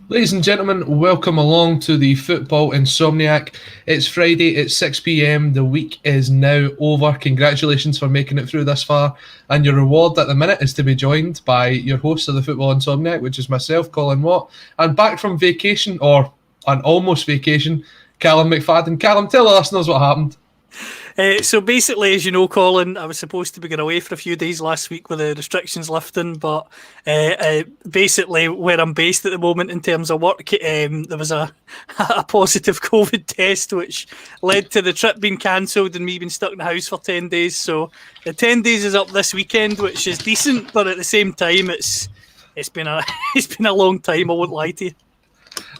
Ladies and gentlemen, welcome along to the Football Insomniac. It's Friday, it's 6 p.m. The week is now over. Congratulations for making it through this far. And your reward at the minute is to be joined by your host of the Football Insomniac, which is myself, Colin Watt. And back from vacation, or an almost vacation, Callum McFadden. Callum, tell the listeners what happened. So basically, as you know, Colin, I was supposed to be going away for a few days last week with the restrictions lifting, but basically where I'm based at the moment in terms of work, there was a positive COVID test which led to the trip being cancelled and me being stuck in the house for 10 days. So the 10 days is up this weekend, which is decent, but at the same time, it's been a long time, I won't lie to you.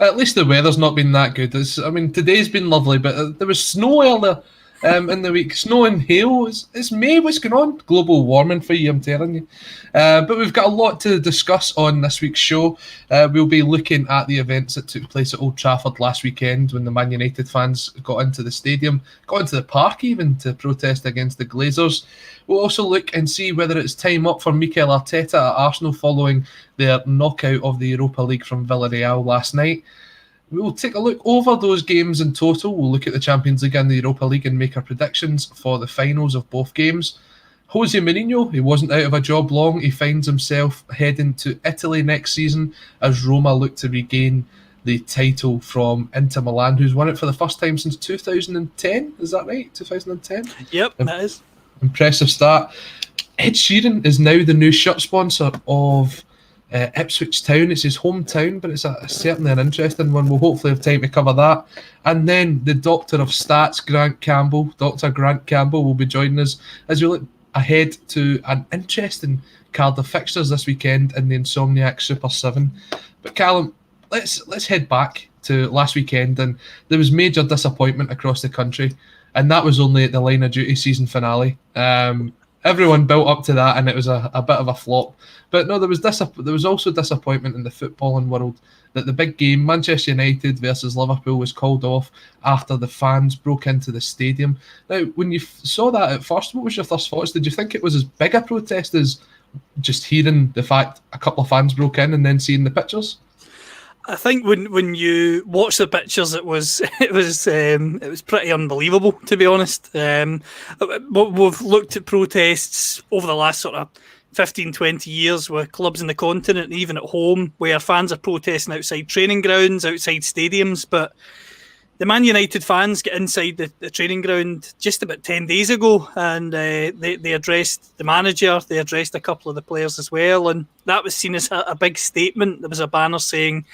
At least the weather's not been that good. Today's been lovely, but there was snow earlier. In the week, snow and hail. It's May. What's going on? Global warming for you, I'm telling you. But we've got a lot to discuss on this week's show. We'll be looking at the events that took place at Old Trafford last weekend when the Man United fans got into the stadium, got into the park even to protest against the Glazers. We'll also look and see whether it's time up for Mikel Arteta at Arsenal following their knockout of the Europa League from Villarreal last night. We'll take a look over those games in total. We'll look at the Champions League and the Europa League and make our predictions for the finals of both games. Jose Mourinho, he wasn't out of a job long. He finds himself heading to Italy next season as Roma look to regain the title from Inter Milan, who's won it for the first time since 2010. Is that right? 2010? Yep, that is. Impressive start. Ed Sheeran is now the new shirt sponsor of Ipswich Town. It's his hometown, but it's certainly an interesting one. We'll hopefully have time to cover that. And then the Doctor of Stats, Dr. Grant Campbell, will be joining us as we look ahead to an interesting card of fixtures this weekend in the Insomniac Super 7. But Callum, let's head back to last weekend, and there was major disappointment across the country, and that was only at the Line of Duty season finale. Everyone built up to that, and it was a bit of a flop. But no, there was also disappointment in the footballing world that the big game, Manchester United versus Liverpool, was called off after the fans broke into the stadium. Now, when you saw that at first, what was your first thoughts? Did you think it was as big a protest as just hearing the fact a couple of fans broke in and then seeing the pictures? I think when you watch the pictures, it was pretty unbelievable, to be honest. We've looked at protests over the last sort of 15, 20 years with clubs in the continent, even at home, where fans are protesting outside training grounds, outside stadiums. But the Man United fans get inside the training ground just about 10 days ago, and they addressed the manager, they addressed a couple of the players as well, and that was seen as a big statement. There was a banner saying,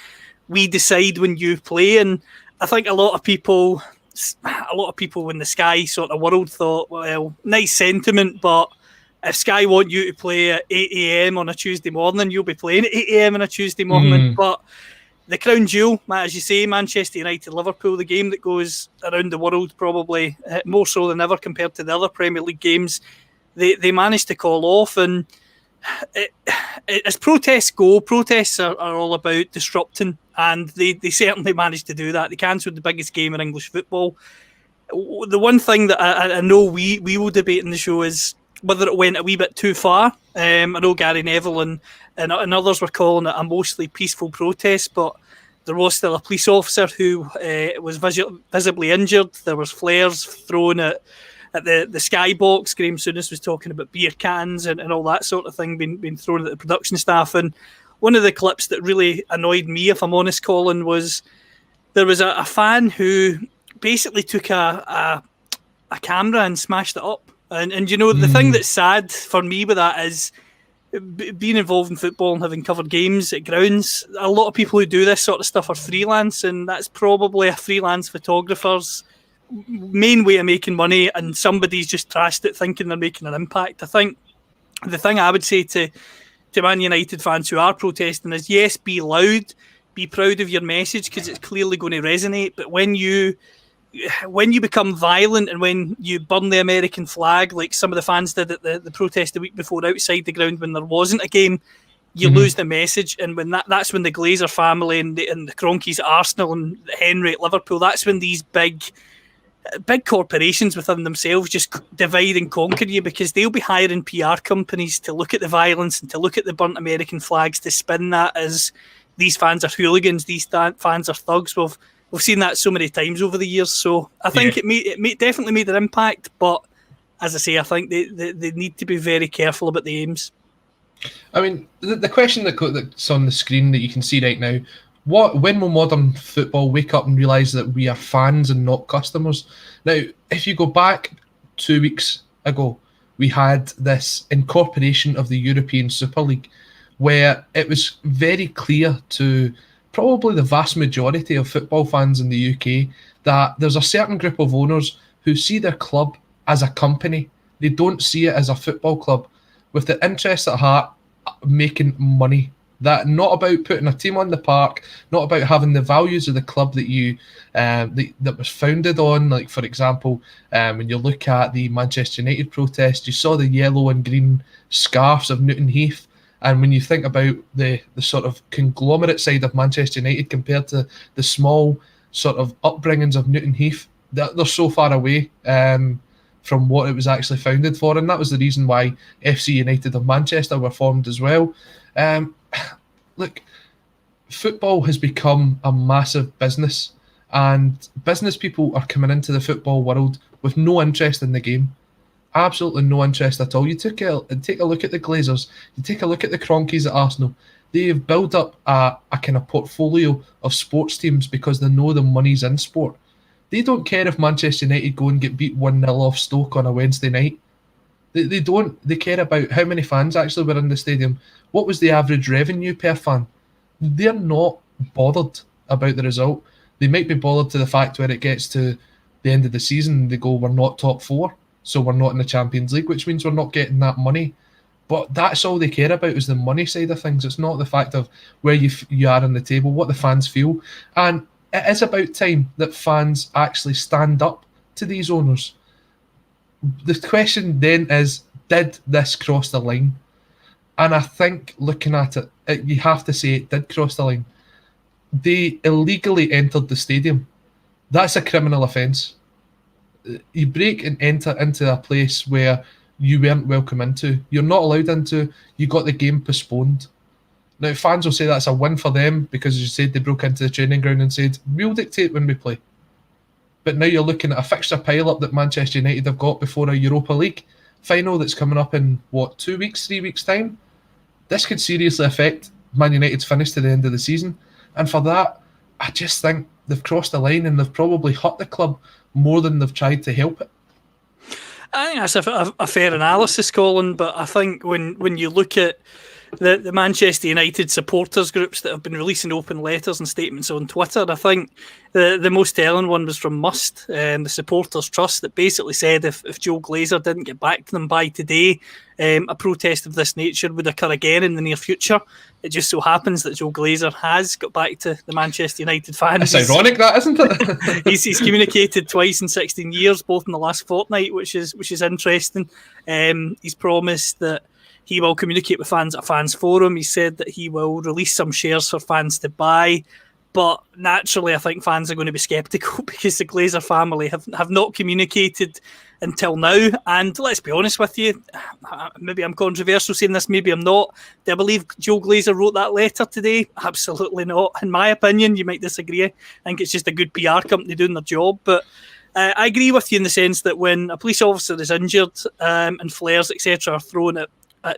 "We decide when you play," and I think a lot of people in the Sky sort of world thought, well, nice sentiment, but if Sky want you to play at 8 a.m. on a Tuesday morning, you'll be playing at 8 a.m. on a Tuesday morning. But the crown jewel, as you say, Manchester United, Liverpool, the game that goes around the world probably more so than ever compared to the other Premier League games, they managed to call off. And as protests go, protests are all about disrupting, and they certainly managed to do that. They cancelled the biggest game in English football. The one thing that I know we will debate in the show is whether it went a wee bit too far. I know Gary Neville and others were calling it a mostly peaceful protest, but there was still a police officer who was visibly injured. There was flares thrown at the skybox. Graham Souness was talking about beer cans and all that sort of thing being thrown at the production staff. And one of the clips that really annoyed me, if I'm honest, Colin, was there was a fan who basically took a camera and smashed it up. And you know, the thing that's sad for me with that is being involved in football and having covered games at grounds, a lot of people who do this sort of stuff are freelance, and that's probably a freelance photographer's main way of making money, and somebody's just trashed it thinking they're making an impact. I think the thing I would say to Man United fans who are protesting is, yes, be loud, be proud of your message because it's clearly going to resonate, but when you become violent and when you burn the American flag like some of the fans did at the protest the week before outside the ground when there wasn't a game, you lose the message. And when that's when the Glazer family and the Kroenkes at Arsenal and Henry at Liverpool, that's when these big corporations within themselves just divide and conquer you, because they'll be hiring PR companies to look at the violence and to look at the burnt American flags to spin that as these fans are hooligans, these fans are thugs. We've seen that so many times over the years. So I think it definitely made an impact. But as I say, I think they need to be very careful about the aims. I mean, the question that's on the screen that you can see right now, when will modern football wake up and realise that we are fans and not customers? Now, if you go back 2 weeks ago, we had this incorporation of the European Super League, where it was very clear to probably the vast majority of football fans in the UK that there's a certain group of owners who see their club as a company. They don't see it as a football club, with the interest at heart making money. That not about putting a team on the park, not about having the values of the club that you that was founded on. Like, for example, when you look at the Manchester United protest, you saw the yellow and green scarves of Newton Heath. And when you think about the sort of conglomerate side of Manchester United compared to the small sort of upbringings of Newton Heath, they're so far away from what it was actually founded for. And that was the reason why FC United of Manchester were formed as well. Look, football has become a massive business, and business people are coming into the football world with no interest in the game. Absolutely no interest at all. You take a look at the Glazers, you take a look at the Cronkies at Arsenal. They've built up a kind of portfolio of sports teams because they know the money's in sport. They don't care if Manchester United go and get beat 1-0 off Stoke on a Wednesday night. They don't. They care about how many fans actually were in the stadium. What was the average revenue per fan? They're not bothered about the result. They might be bothered to the fact where it gets to the end of the season, they go, we're not top four, so we're not in the Champions League, which means we're not getting that money. But that's all they care about, is the money side of things. It's not the fact of where you are on the table, what the fans feel. And it is about time that fans actually stand up to these owners. The question then is, did this cross the line? And I think looking at it, you have to say it did cross the line. They illegally entered the stadium. That's a criminal offence. You break and enter into a place where you weren't welcome into. You're not allowed into. You got the game postponed. Now, fans will say that's a win for them because, as you said, they broke into the training ground and said, we'll dictate when we play. But now you're looking at a fixture pile-up that Manchester United have got before a Europa League final that's coming up in, 3 weeks' time? This could seriously affect Man United's finish to the end of the season. And for that, I just think they've crossed the line and they've probably hurt the club more than they've tried to help it. I think that's a fair analysis, Colin, but I think when you look at the Manchester United supporters groups that have been releasing open letters and statements on Twitter, I think the most telling one was from Must, the Supporters Trust, that basically said if Joe Glazer didn't get back to them by today, a protest of this nature would occur again in the near future. It just so happens that Joe Glazer has got back to the Manchester United fans. It's ironic, that, isn't it? he's communicated twice in 16 years, both in the last fortnight, which is interesting. He's promised that he will communicate with fans at a fans forum. He said that he will release some shares for fans to buy. But naturally, I think fans are going to be sceptical because the Glazer family have not communicated until now. And let's be honest with you, maybe I'm controversial saying this, maybe I'm not. Do I believe Joe Glazer wrote that letter today? Absolutely not. In my opinion, you might disagree. I think it's just a good PR company doing their job. But I agree with you in the sense that when a police officer is injured and flares, etc., are thrown at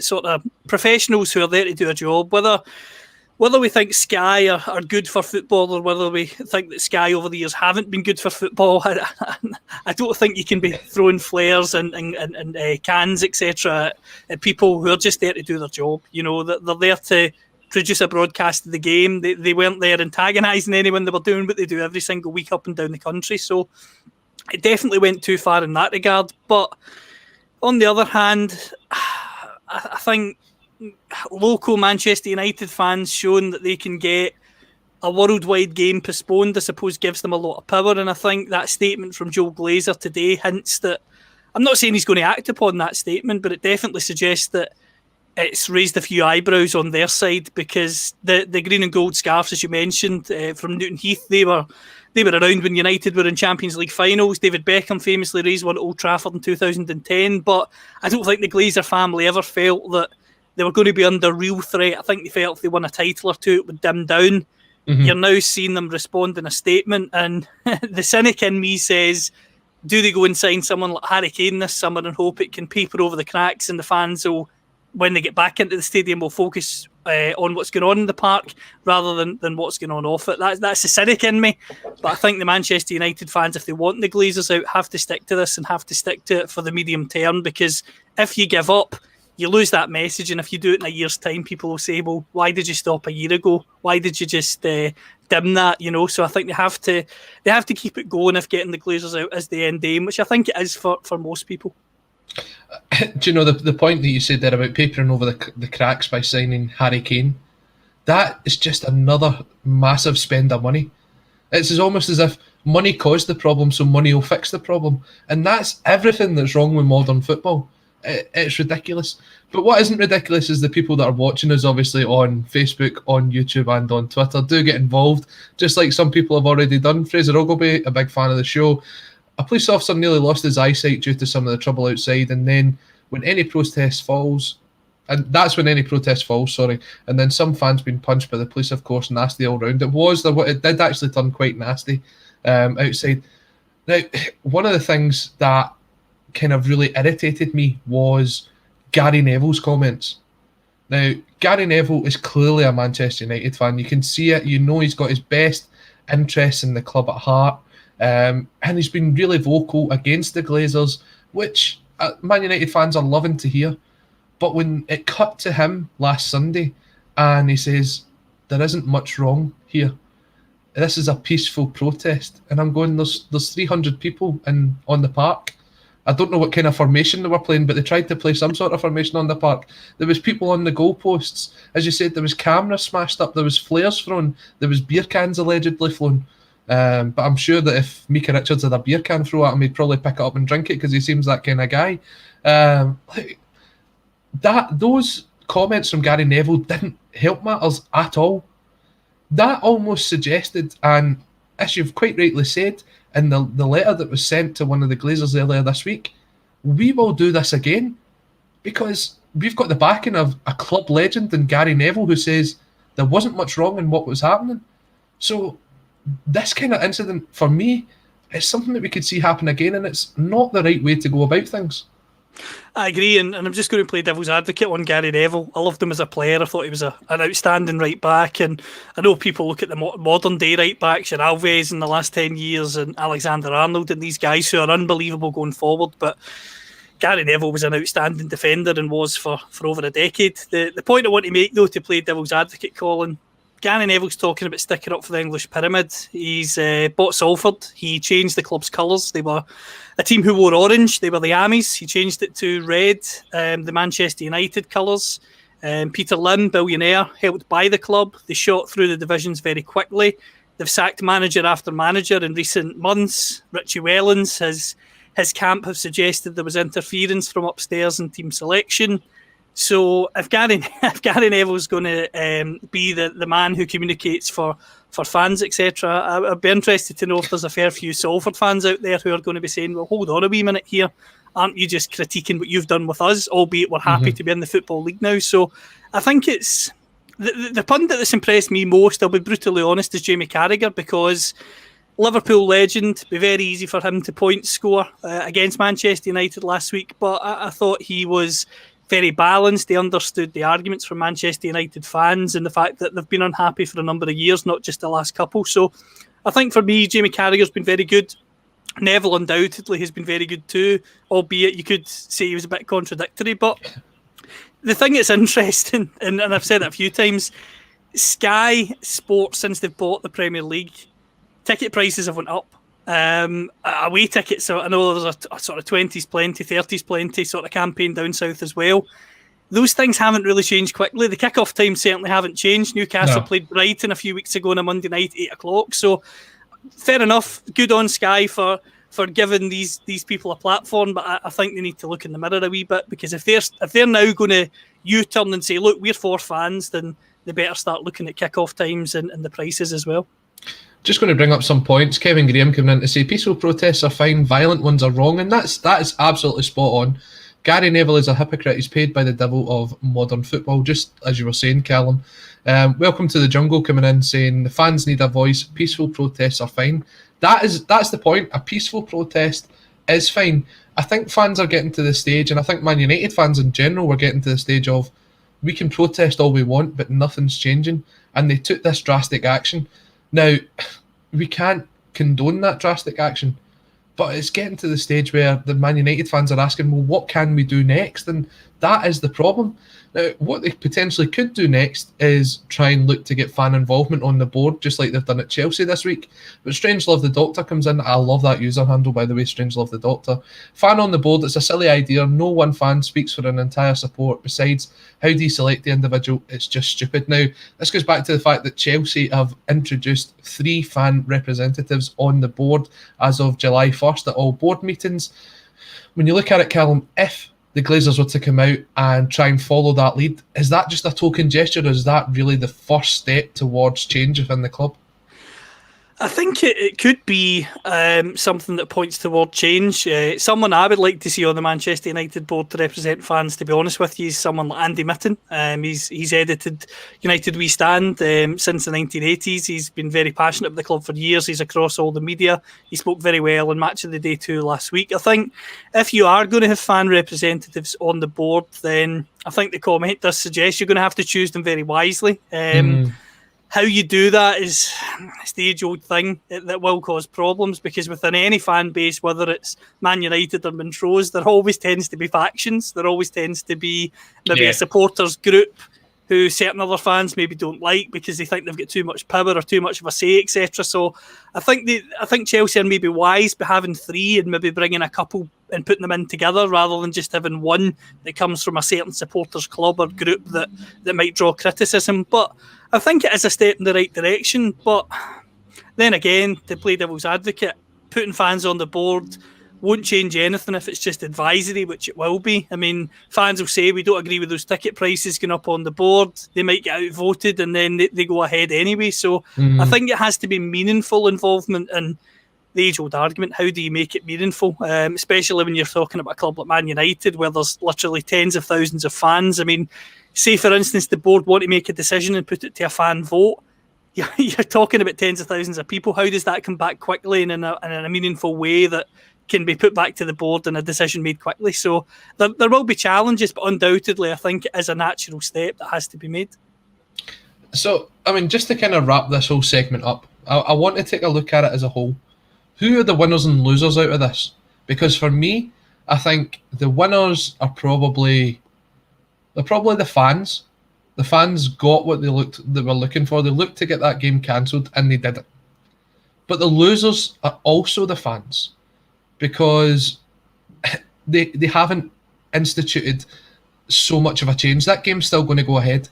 sort of professionals who are there to do a job, whether we think Sky are good for football or whether we think that Sky over the years haven't been good for football, I don't think you can be throwing flares and cans, etc., at people who are just there to do their job. You know, they're there to produce a broadcast of the game. They weren't there antagonising anyone. They were doing what they do every single week up and down the country. So it definitely went too far in that regard. But on the other hand, I think local Manchester United fans showing that they can get a worldwide game postponed, I suppose, gives them a lot of power. And I think that statement from Joe Glazer today hints that, I'm not saying he's going to act upon that statement, but it definitely suggests that it's raised a few eyebrows on their side, because the green and gold scarves, as you mentioned, from Newton Heath, they were around when United were in Champions League finals. David Beckham famously raised one at Old Trafford in 2010, but I don't think the Glazer family ever felt that they were going to be under real threat. I think they felt if they won a title or two, it would dim down. You're now seeing them respond in a statement, and the cynic in me says, do they go and sign someone like Harry Kane this summer and hope it can paper over the cracks and the fans will, when they get back into the stadium, will focus on what's going on in the park rather than what's going on off it? That's the cynic in me. But I think the Manchester United fans, if they want the Glazers out, have to stick to this and have to stick to it for the medium term, because if you give up, you lose that message, and if you do it in a year's time, people will say, well, why did you stop a year ago? Why did you just dim that? So I think they have to keep it going if getting the Glazers out is the end game, which I think it is for most people. Do you know the point that you said there about papering over the cracks by signing Harry Kane? That is just another massive spend of money. It's almost as if money caused the problem, so money will fix the problem. And that's everything that's wrong with modern football. It's ridiculous. But what isn't ridiculous is the people that are watching us, obviously, on Facebook, on YouTube and on Twitter. Do get involved, just like some people have already done. Fraser Ogilvie, a big fan of the show. A police officer nearly lost his eyesight due to some of the trouble outside, and then when any protest falls, and then some fans being punched by the police, of course, nasty all round. It did actually turn quite nasty outside. Now, one of the things that kind of really irritated me was Gary Neville's comments. Now, Gary Neville is clearly a Manchester United fan. You can see it. He's got his best interests in the club at heart. And he's been really vocal against the Glazers, which Man United fans are loving to hear. But when it cut to him last Sunday and he says, there isn't much wrong here, this is a peaceful protest, and I'm going, there's 300 people on the park. I don't know what kind of formation they were playing, but they tried to play some sort of formation on the park. There was people on the goalposts. As you said, there was cameras smashed up, there was flares thrown, there was beer cans allegedly thrown. But I'm sure that if Mika Richards had a beer can throw at him, he'd probably pick it up and drink it because he seems that kind of guy. Those comments from Gary Neville didn't help matters at all. That almost suggested, and as you've quite rightly said, in the letter that was sent to one of the Glazers earlier this week, we will do this again because we've got the backing of a club legend in Gary Neville who says there wasn't much wrong in what was happening. So this kind of incident, for me, is something that we could see happen again, and it's not the right way to go about things. I agree, and I'm just going to play devil's advocate on Gary Neville. I loved him as a player. I thought he was an outstanding right back, and I know people look at the modern day right backs, your Alves in the last 10 years and Alexander-Arnold and these guys who are unbelievable going forward, but Gary Neville was an outstanding defender and was for over a decade. The point I want to make, though, to play devil's advocate, Colin, Gary Neville's talking about sticking up for the English pyramid. He's bought Salford. He changed the club's colours. They were a team who wore orange. They were the Amis. He changed it to red, the Manchester United colours. Peter Lim, billionaire, helped buy the club. They shot through the divisions very quickly. They've sacked manager after manager in recent months. Richie Wellens, his camp have suggested there was interference from upstairs in team selection. So if Gary Neville's going to be the man who communicates for fans, etc., I'd be interested to know if there's a fair few Salford fans out there who are going to be saying, well, hold on a wee minute here. Aren't you just critiquing what you've done with us, albeit we're happy to be in the Football League now? So I think it's the pundit that's impressed me most, I'll be brutally honest, is Jamie Carragher, because Liverpool legend, be very easy for him to point score against Manchester United last week, but I thought he was very balanced. They understood the arguments from Manchester United fans and the fact that they've been unhappy for a number of years, not just the last couple. So I think for me, Jamie Carragher's been very good. Neville undoubtedly has been very good too, albeit you could say he was a bit contradictory. But the thing that's interesting, and I've said it a few times, Sky Sports, since they've bought the Premier League, ticket prices have went up. Away tickets, so I know there's a sort of 20s plenty, 30s plenty sort of campaign down south as well. Those things haven't really changed quickly. The kick-off times certainly haven't changed. Newcastle played Brighton a few weeks ago on a Monday night, 8 o'clock. So fair enough, good on Sky for giving these people a platform, but I think they need to look in the mirror a wee bit, because if they're now going to U-turn and say, look, we're for fans, then they better start looking at kick-off times and the prices as well. Just going to bring up some points. Kevin Graham coming in to say peaceful protests are fine, violent ones are wrong, and that is absolutely spot on. Gary Neville is a hypocrite. He's paid by the devil of modern football, just as you were saying, Callum. Welcome to the jungle coming in saying the fans need a voice. Peaceful protests are fine. That's the point. A peaceful protest is fine. I think fans are getting to the stage, and I think Man United fans in general were getting to the stage of we can protest all we want, but nothing's changing. And they took this drastic action. Now, we can't condone that drastic action, but it's getting to the stage where the Man United fans are asking, well, what can we do next? And that is the problem. Now, what they potentially could do next is try and look to get fan involvement on the board, just like they've done at Chelsea this week. But Strangelove the Doctor comes in. I love that user handle, by the way, Strangelove the Doctor. Fan on the board, it's a silly idea. No one fan speaks for an entire support. Besides, how do you select the individual? It's just stupid. Now, this goes back to the fact that Chelsea have introduced 3 fan representatives on the board as of July 1st at all board meetings. When you look at it, Callum, if the Glazers were to come out and try and follow that lead, is that just a token gesture, or is that really the first step towards change within the club? I think it could be something that points toward change. Someone I would like to see on the Manchester United board to represent fans, to be honest with you, is someone like Andy Mitten. He's edited United We Stand since the 1980s. He's been very passionate about the club for years. He's across all the media. He spoke very well on Match of the Day 2 last week. I think if you are going to have fan representatives on the board, then I think the comment does suggest you're going to have to choose them very wisely. How you do that is the age-old thing that will cause problems, because within any fan base, whether it's Man United or Montrose, there always tends to be factions. There always tends to be maybe a supporters group who certain other fans maybe don't like because they think they've got too much power or too much of a say, etc. So I think Chelsea are maybe wise by having 3 and maybe bringing a couple and putting them in together rather than just having one that comes from a certain supporters club or group that might draw criticism. But I think it is a step in the right direction. But then again, to play devil's advocate, putting fans on the board won't change anything if it's just advisory, which it will be. I mean, fans will say we don't agree with those ticket prices going up on the board. They might get outvoted and then they go ahead anyway. So I think it has to be meaningful involvement, and the age-old argument, how do you make it meaningful? Especially when you're talking about a club like Man United where there's literally tens of thousands of fans. I mean, say for instance the board want to make a decision and put it to a fan vote. You're talking about tens of thousands of people. How does that come back quickly and in a meaningful way that can be put back to the board and a decision made quickly? So there will be challenges, but undoubtedly I think it is a natural step that has to be made. So, I mean, just to kind of wrap this whole segment up, I want to take a look at it as a whole. Who are the winners and losers out of this? Because for me, I think the winners are probably the fans. The fans got what they were looking for. They looked to get that game cancelled, and they did it. But the losers are also the fans, because they haven't instituted so much of a change. That game's still going to go ahead.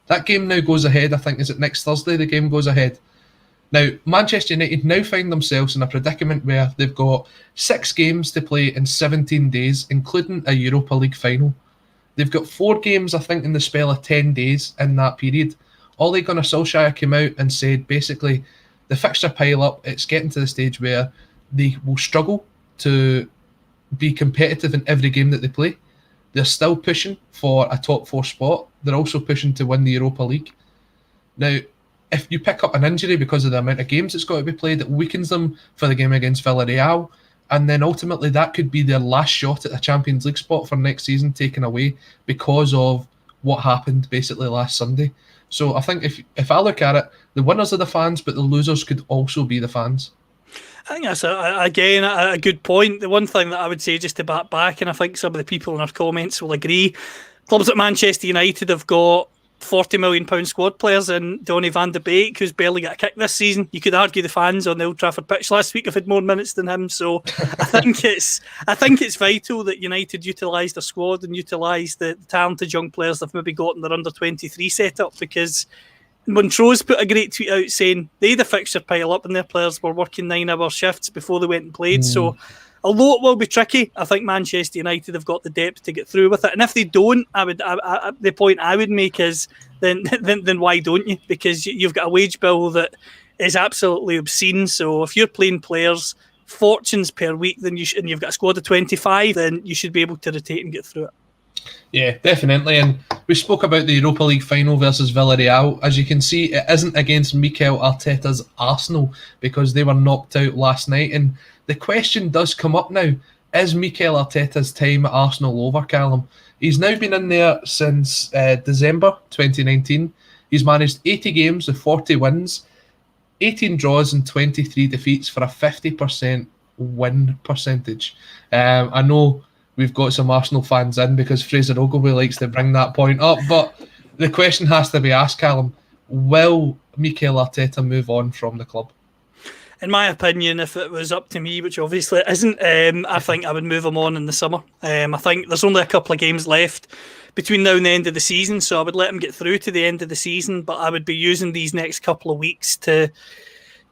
That game now goes ahead. I think, is it next Thursday the game goes ahead? Now, Manchester United now find themselves in a predicament where they've got 6 games to play in 17 days, including a Europa League final. They've got 4 games, I think, in the spell of 10 days in that period. Ole Gunnar Solskjaer came out and said, basically, the fixture pile up, it's getting to the stage where they will struggle to be competitive in every game that they play. They're still pushing for a top 4 spot. They're also pushing to win the Europa League. Now, if you pick up an injury because of the amount of games that's got to be played, it weakens them for the game against Villarreal. And then ultimately that could be their last shot at a Champions League spot for next season taken away because of what happened basically last Sunday. So I think if I look at it, the winners are the fans, but the losers could also be the fans. I think that's, again, a good point. The one thing that I would say, just to back, and I think some of the people in our comments will agree, clubs like Manchester United have got £40 million squad players in Donny van de Beek, who's barely got a kick this season. You could argue the fans on the Old Trafford pitch last week have had more minutes than him. So I think it's vital that United utilise their squad and utilise the talented young players they've maybe got in their under-23 setup, because Montrose put a great tweet out saying they had a fixture pile up and their players were working 9-hour shifts before they went and played. So although it will be tricky, I think Manchester United have got the depth to get through with it. And if they don't, the point I would make is then why don't you? Because you've got a wage bill that is absolutely obscene. So if you're playing players fortunes per week, then and you've got a squad of 25, then you should be able to rotate and get through it. Yeah, definitely. And we spoke about the Europa League final versus Villarreal. As you can see, it isn't against Mikel Arteta's Arsenal because they were knocked out last night. And the question does come up now, is Mikel Arteta's time at Arsenal over, Callum? He's now been in there since December 2019. He's managed 80 games with 40 wins, 18 draws and 23 defeats for a 50% win percentage. I know we've got some Arsenal fans in because Fraser Ogilvie likes to bring that point up, but the question has to be asked, Callum, will Mikel Arteta move on from the club? In my opinion, if it was up to me, which obviously it isn't, I think I would move him on in the summer. I think there's only a couple of games left between now and the end of the season, so I would let him get through to the end of the season, but I would be using these next couple of weeks to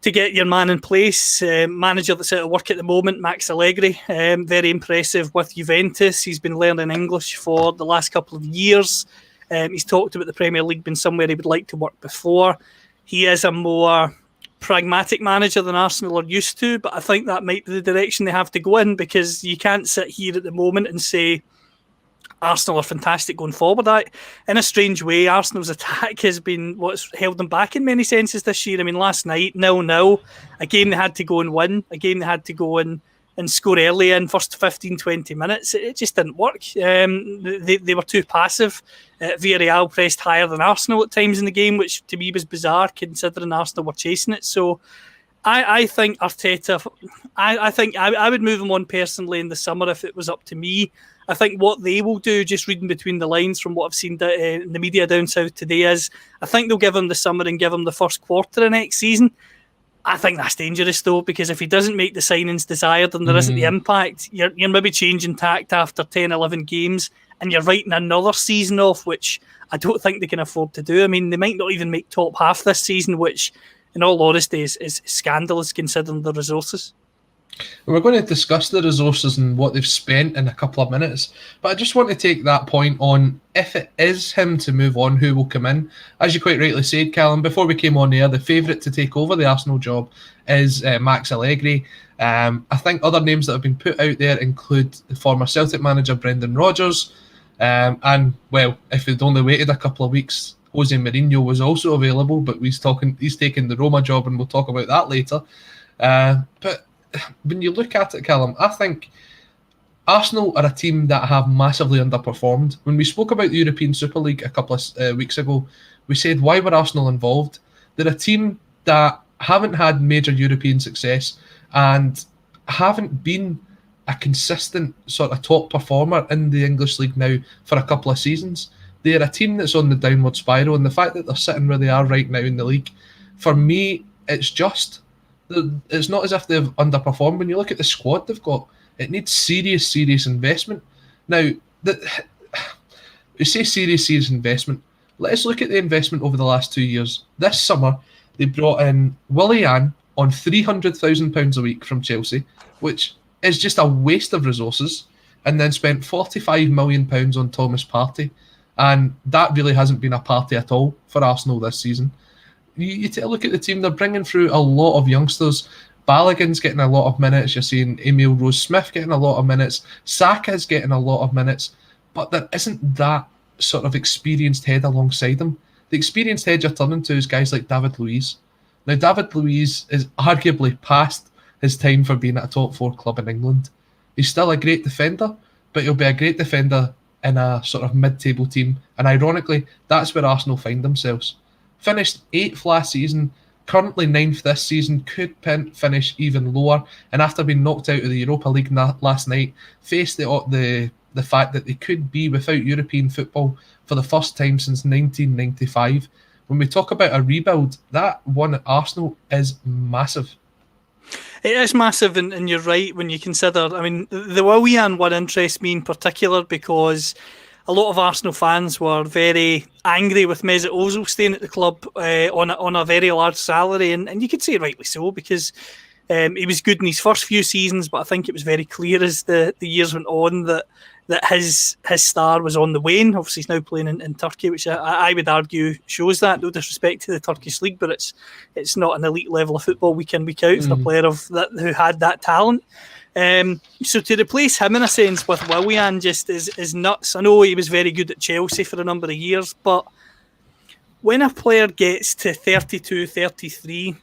get your man in place. Manager that's out of work at the moment, Max Allegri, very impressive with Juventus. He's been learning English for the last couple of years. He's talked about the Premier League being somewhere he would like to work before. He is a more pragmatic manager than Arsenal are used to, but I think that might be the direction they have to go in, because you can't sit here at the moment and say Arsenal are fantastic going forward. In a strange way, Arsenal's attack has been what's held them back in many senses this year. I mean, last night, 0-0, a game they had to go and win, a game they had to go and score early in first 15, 20 minutes. It just didn't work. They were too passive. Villarreal pressed higher than Arsenal at times in the game, which to me was bizarre considering Arsenal were chasing it. So I think Arteta, I think I would move him on personally in the summer if it was up to me. I think what they will do, just reading between the lines from what I've seen in the media down south today, is I think they'll give him the summer and give him the first quarter of next season. I think that's dangerous though, because if he doesn't make the signings desired and there isn't the impact, you're maybe changing tact after 10, 11 games and you're writing another season off, which I don't think they can afford to do. I mean, they might not even make top half this season, which in all honesty is scandalous considering the resources. We're going to discuss the resources and what they've spent in a couple of minutes, but I just want to take that point on, if it is him to move on, who will come in. As you quite rightly said, Callum, before we came on air, the favourite to take over the Arsenal job is Max Allegri. I think other names that have been put out there include the former Celtic manager Brendan Rodgers, and well, if we'd only waited a couple of weeks, Jose Mourinho was also available, but he's taking the Roma job, and we'll talk about that later. But when you look at it, Callum, I think Arsenal are a team that have massively underperformed. When we spoke about the European Super League a couple of weeks ago, we said, why were Arsenal involved? They're a team that haven't had major European success and haven't been a consistent sort of top performer in the English League now for a couple of seasons. They're a team that's on the downward spiral, and the fact that they're sitting where they are right now in the league, for me, it's not as if they've underperformed. When you look at the squad they've got, it needs serious investment. Now, we say serious investment. Let's look at the investment over the last 2 years. This summer, they brought in Willian on £300,000 a week from Chelsea, which is just a waste of resources, and then spent £45 million on Thomas Partey. And that really hasn't been a party at all for Arsenal this season. You take a look at the team, they're bringing through a lot of youngsters. Balogun's getting a lot of minutes. You're seeing Emile Rose-Smith getting a lot of minutes. Saka's getting a lot of minutes. But there isn't that sort of experienced head alongside him. The experienced head you're turning to is guys like David Luiz. Now, David Luiz is arguably past his time for being at a top 4 club in England. He's still a great defender, but he'll be a great defender in a sort of mid-table team. And ironically, that's where Arsenal find themselves. Finished 8th last season, currently 9th this season, could finish even lower, and after being knocked out of the Europa League last night, faced the fact that they could be without European football for the first time since 1995. When we talk about a rebuild, that one at Arsenal is massive. It is massive, and you're right when you consider, I mean, the Willian one interests me in particular because a lot of Arsenal fans were very angry with Mesut Ozil staying at the club on a very large salary, and you could say rightly so, because he was good in his first few seasons, but I think it was very clear as the years went on that that his star was on the wane. Obviously, he's now playing in Turkey, which I would argue shows that. No disrespect to the Turkish league, but it's not an elite level of football week in, week out for a player of that who had that talent. So to replace him in a sense with Willian just is nuts. I know he was very good at Chelsea for a number of years, but when a player gets to 32, 33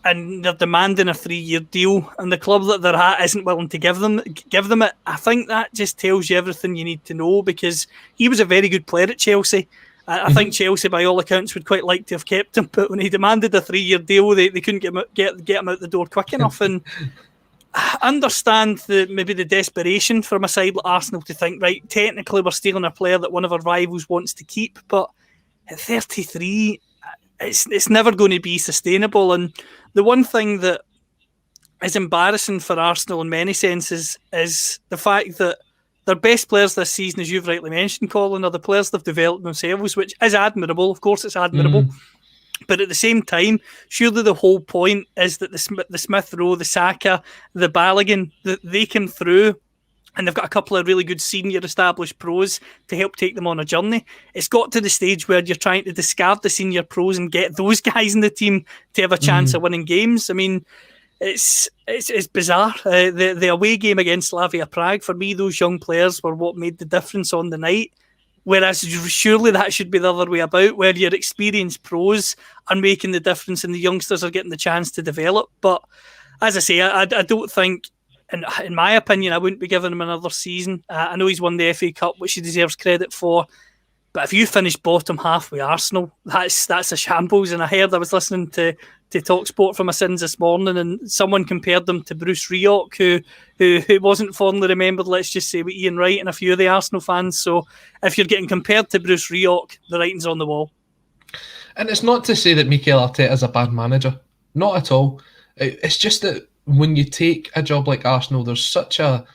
and they're demanding a 3-year deal and the club that they're at isn't willing to give them it, I think that just tells you everything you need to know, because he was a very good player at Chelsea. I think Chelsea, by all accounts, would quite like to have kept him, but when he demanded a 3-year deal, they couldn't get him out the door quick enough. And I understand maybe the desperation from a side like Arsenal to think, right, technically we're stealing a player that one of our rivals wants to keep, but at 33, it's never going to be sustainable. And the one thing that is embarrassing for Arsenal in many senses is the fact that their best players this season, as you've rightly mentioned, Colin, are the players they've developed themselves, which is admirable. Of course, it's admirable. But at the same time, surely the whole point is that the Smith Rowe, the Saka, the Balogun, that they came through and they've got a couple of really good senior established pros to help take them on a journey. It's got to the stage where you're trying to discard the senior pros and get those guys in the team to have a chance of winning games. I mean, it's bizarre. The away game against Slavia Prague, for me, those young players were what made the difference on the night. Whereas surely that should be the other way about, where your experienced pros are making the difference and the youngsters are getting the chance to develop. But as I say, I don't think, in my opinion, I wouldn't be giving him another season. I know he's won the FA Cup, which he deserves credit for. But if you finish bottom half with Arsenal, that's a shambles. And I was listening to TalkSport for my sins this morning, and someone compared them to Bruce Rioch, who wasn't fondly remembered, let's just say, with Ian Wright and a few of the Arsenal fans. So if you're getting compared to Bruce Rioch, the writing's on the wall. And it's not to say that Mikel Arteta is a bad manager. Not at all. It's just that when you take a job like Arsenal, there's such a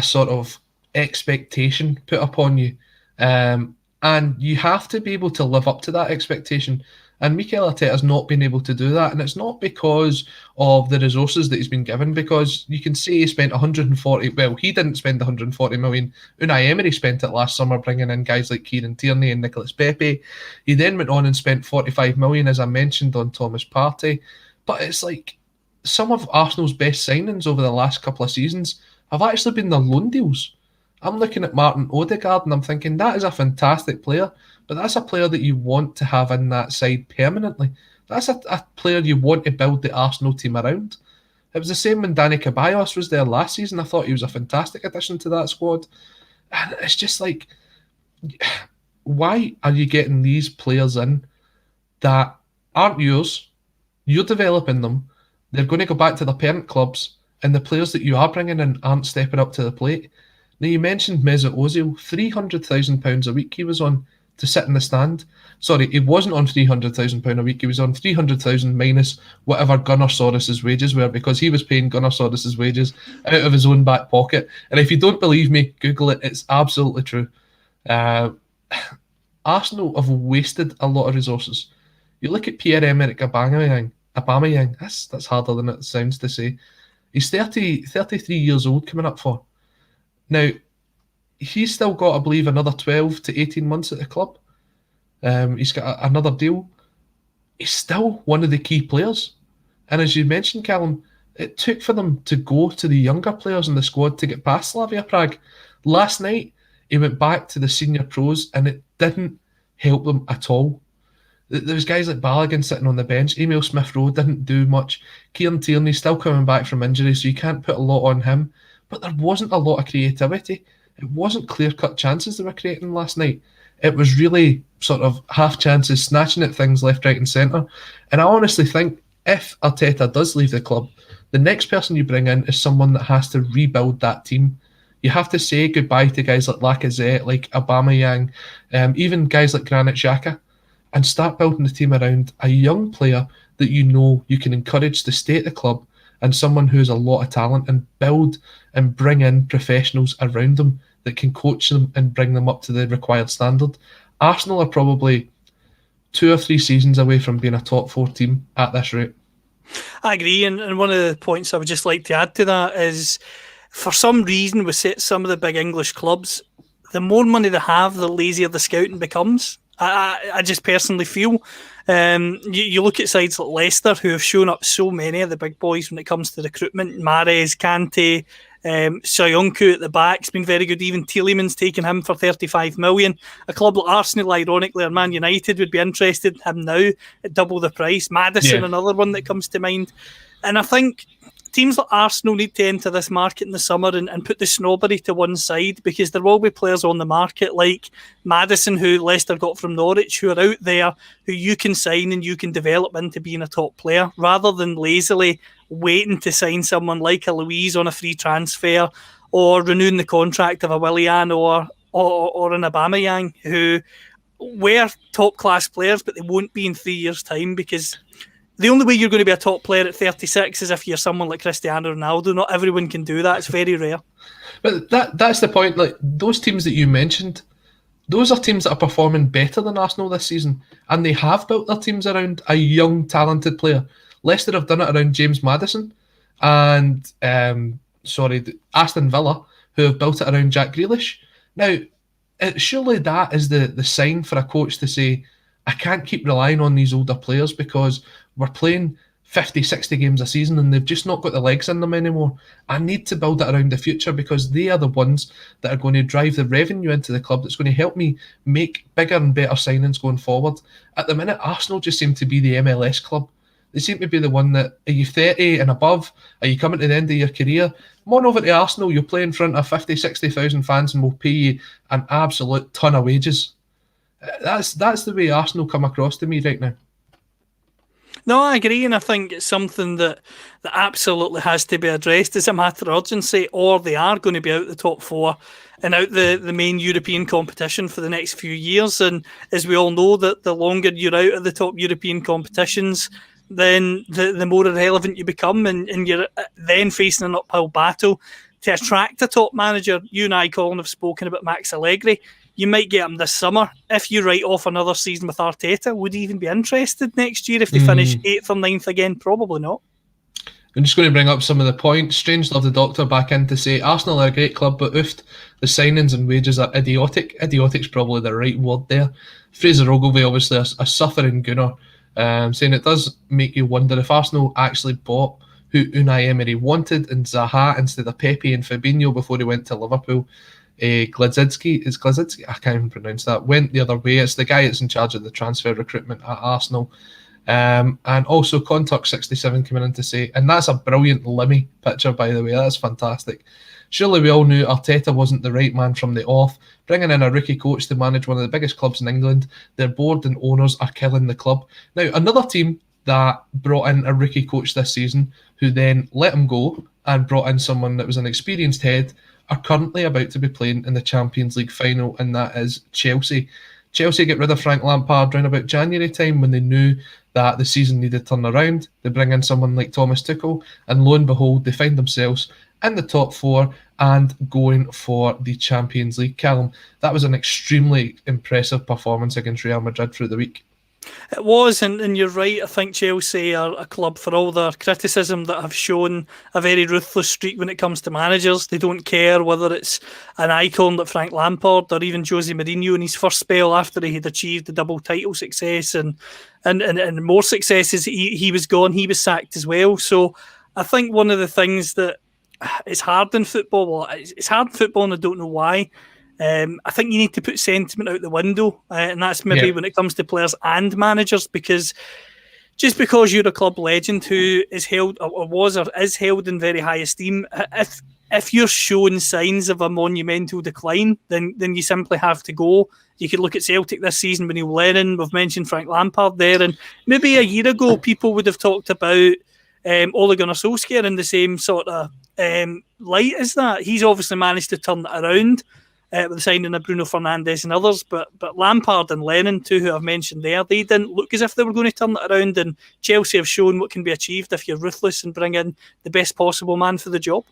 sort of expectation put upon you. And you have to be able to live up to that expectation. And Mikel Arteta has not been able to do that. And it's not because of the resources that he's been given, because you can say he spent 140, well, he didn't spend 140 million. Unai Emery spent it last summer, bringing in guys like Kieran Tierney and Nicolas Pepe. He then went on and spent 45 million, as I mentioned, on Thomas Partey. But it's like some of Arsenal's best signings over the last couple of seasons have actually been their loan deals. I'm looking at Martin Odegaard and I'm thinking that is a fantastic player, but that's a player that you want to have in that side permanently. That's a player you want to build the Arsenal team around. It was the same when Dani Ceballos was there last season. I thought he was a fantastic addition to that squad. And it's just like, why are you getting these players in that aren't yours? You're developing them. They're going to go back to their parent clubs, and the players that you are bringing in aren't stepping up to the plate. Now, you mentioned Mesut Ozil, £300,000 a week he was on to sit in the stand. Sorry, he wasn't on £300,000 a week. He was on 300,000 minus whatever Gunnar Soros's wages were, because he was paying Gunnar Soros's wages out of his own back pocket. And if you don't believe me, Google it. It's absolutely true. Arsenal have wasted a lot of resources. You look at Pierre-Emerick Aubameyang. That's harder than it sounds to say. He's 33 years old coming up for. Now, he's still got, I believe, another 12 to 18 months at the club. He's got another deal. He's still one of the key players. And as you mentioned, Callum, it took for them to go to the younger players in the squad to get past Slavia Prague. Last night, he went back to the senior pros and it didn't help them at all. There was guys like Balogun sitting on the bench. Emil Smith-Rowe didn't do much. Kieran Tierney still coming back from injury, so you can't put a lot on him. But there wasn't a lot of creativity. It wasn't clear-cut chances they were creating last night. It was really sort of half chances, snatching at things left, right and centre. And I honestly think if Arteta does leave the club, the next person you bring in is someone that has to rebuild that team. You have to say goodbye to guys like Lacazette, like Aubameyang, even guys like Granit Xhaka, and start building the team around a young player that you know you can encourage to stay at the club, and someone who has a lot of talent, and build and bring in professionals around them that can coach them and bring them up to the required standard. Arsenal are probably 2 or 3 seasons away from being a top 4 team at this rate. I agree, and one of the points I would just like to add to that is, for some reason, we set some of the big English clubs, the more money they have, the lazier the scouting becomes. I just personally feel. You look at sides like Leicester, who have shown up so many of the big boys when it comes to recruitment. Mahrez, Kante, Soyuncu at the back's been very good. Even Tielemans taking him for 35 million. A club like Arsenal, ironically, or Man United would be interested in him now at double the price. Maddison, another one that comes to mind. And I think teams like Arsenal need to enter this market in the summer and put the snobbery to one side, because there will be players on the market like Maddison, who Leicester got from Norwich, who are out there, who you can sign and you can develop into being a top player, rather than lazily waiting to sign someone like a Louise on a free transfer, or renewing the contract of a Willian or an Aubameyang, who were top class players, but they won't be in 3 years' time, because the only way you're going to be a top player at 36 is if you're someone like Cristiano Ronaldo. Not everyone can do that. It's very rare. But that's the point. Like, those teams that you mentioned, those are teams that are performing better than Arsenal this season, and they have built their teams around a young, talented player. Leicester have done it around James Maddison, and Aston Villa, who have built it around Jack Grealish. Now, surely that is the sign for a coach to say, I can't keep relying on these older players, because we're playing 50, 60 games a season and they've just not got the legs in them anymore. I need to build it around the future, because they are the ones that are going to drive the revenue into the club that's going to help me make bigger and better signings going forward. At the minute, Arsenal just seem to be the MLS club. They seem to be the one that, are you 30 and above? Are you coming to the end of your career? Come on over to Arsenal, you'll play in front of 50, 60,000 fans and we'll pay you an absolute ton of wages. That's the way Arsenal come across to me right now. No, I agree, and I think it's something that absolutely has to be addressed as a matter of urgency, or they are going to be out the top four and out the main European competition for the next few years. And as we all know, that the longer you're out of the top European competitions, then the more irrelevant you become, and you're then facing an uphill battle to attract a top manager. You and I, Colin, have spoken about Max Allegri. You might get him this summer. If you write off another season with Arteta, would he even be interested next year if they finish 8th or 9th again? Probably not. I'm just going to bring up some of the points. Strange Love the Doctor back in to say, Arsenal are a great club, but oofed, the signings and wages are idiotic. Idiotic's probably the right word there. Fraser Ogilvie, obviously a suffering gunner, saying it does make you wonder if Arsenal actually bought who Unai Emery wanted in Zaha instead of Pepe and Fabinho before he went to Liverpool. Glazidski, I can't even pronounce that, went the other way. It's the guy that's in charge of the transfer recruitment at Arsenal. And also Contact67 coming in to say, and that's a brilliant Limmy picture, by the way, that's fantastic. Surely we all knew Arteta wasn't the right man from the off. Bringing in a rookie coach to manage one of the biggest clubs in England, their board and owners are killing the club. Now, another team that brought in a rookie coach this season, who then let him go and brought in someone that was an experienced head, are currently about to be playing in the Champions League final, and that is Chelsea. Chelsea get rid of Frank Lampard around about January time when they knew that the season needed to turn around. They bring in someone like Thomas Tuchel, and lo and behold, they find themselves in the top four and going for the Champions League. Callum, that was an extremely impressive performance against Real Madrid through the week. It was, and you're right. I think Chelsea are a club, for all their criticism, that have shown a very ruthless streak when it comes to managers. They don't care whether it's an icon like Frank Lampard or even Jose Mourinho in his first spell after he had achieved the double title success and more successes. He was gone. He was sacked as well. So I think one of the things that is hard in football, well, it's hard in football, and I don't know why. I think you need to put sentiment out the window, and that's maybe when it comes to players and managers, because just because you're a club legend who is held or was or is held in very high esteem, if you're showing signs of a monumental decline, then you simply have to go. You could look at Celtic this season with Neil Lennon. We've mentioned Frank Lampard there, and maybe a year ago people would have talked about Ole Gunnar Solskjaer in the same sort of light as that. He's obviously managed to turn it around with the signing of Bruno Fernandes and others, but Lampard and Lennon, two who I've mentioned there, they didn't look as if they were going to turn it around, and Chelsea have shown what can be achieved if you're ruthless and bring in the best possible man for the job.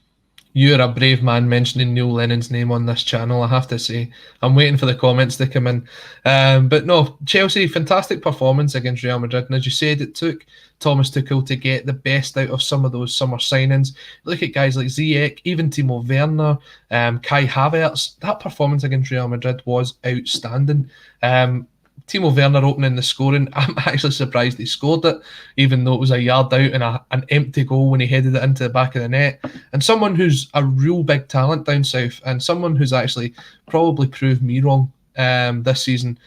You're a brave man mentioning Neil Lennon's name on this channel, I have to say. I'm waiting for the comments to come in. But no, Chelsea, fantastic performance against Real Madrid. And as you said, it took Thomas Tuchel to get the best out of some of those summer signings. Look at guys like Ziyech, even Timo Werner, Kai Havertz. That performance against Real Madrid was outstanding. Timo Werner opening the scoring. I'm actually surprised he scored it, even though it was a yard out and an empty goal when he headed it into the back of the net. And someone who's a real big talent down south, and someone who's actually probably proved me wrong this season,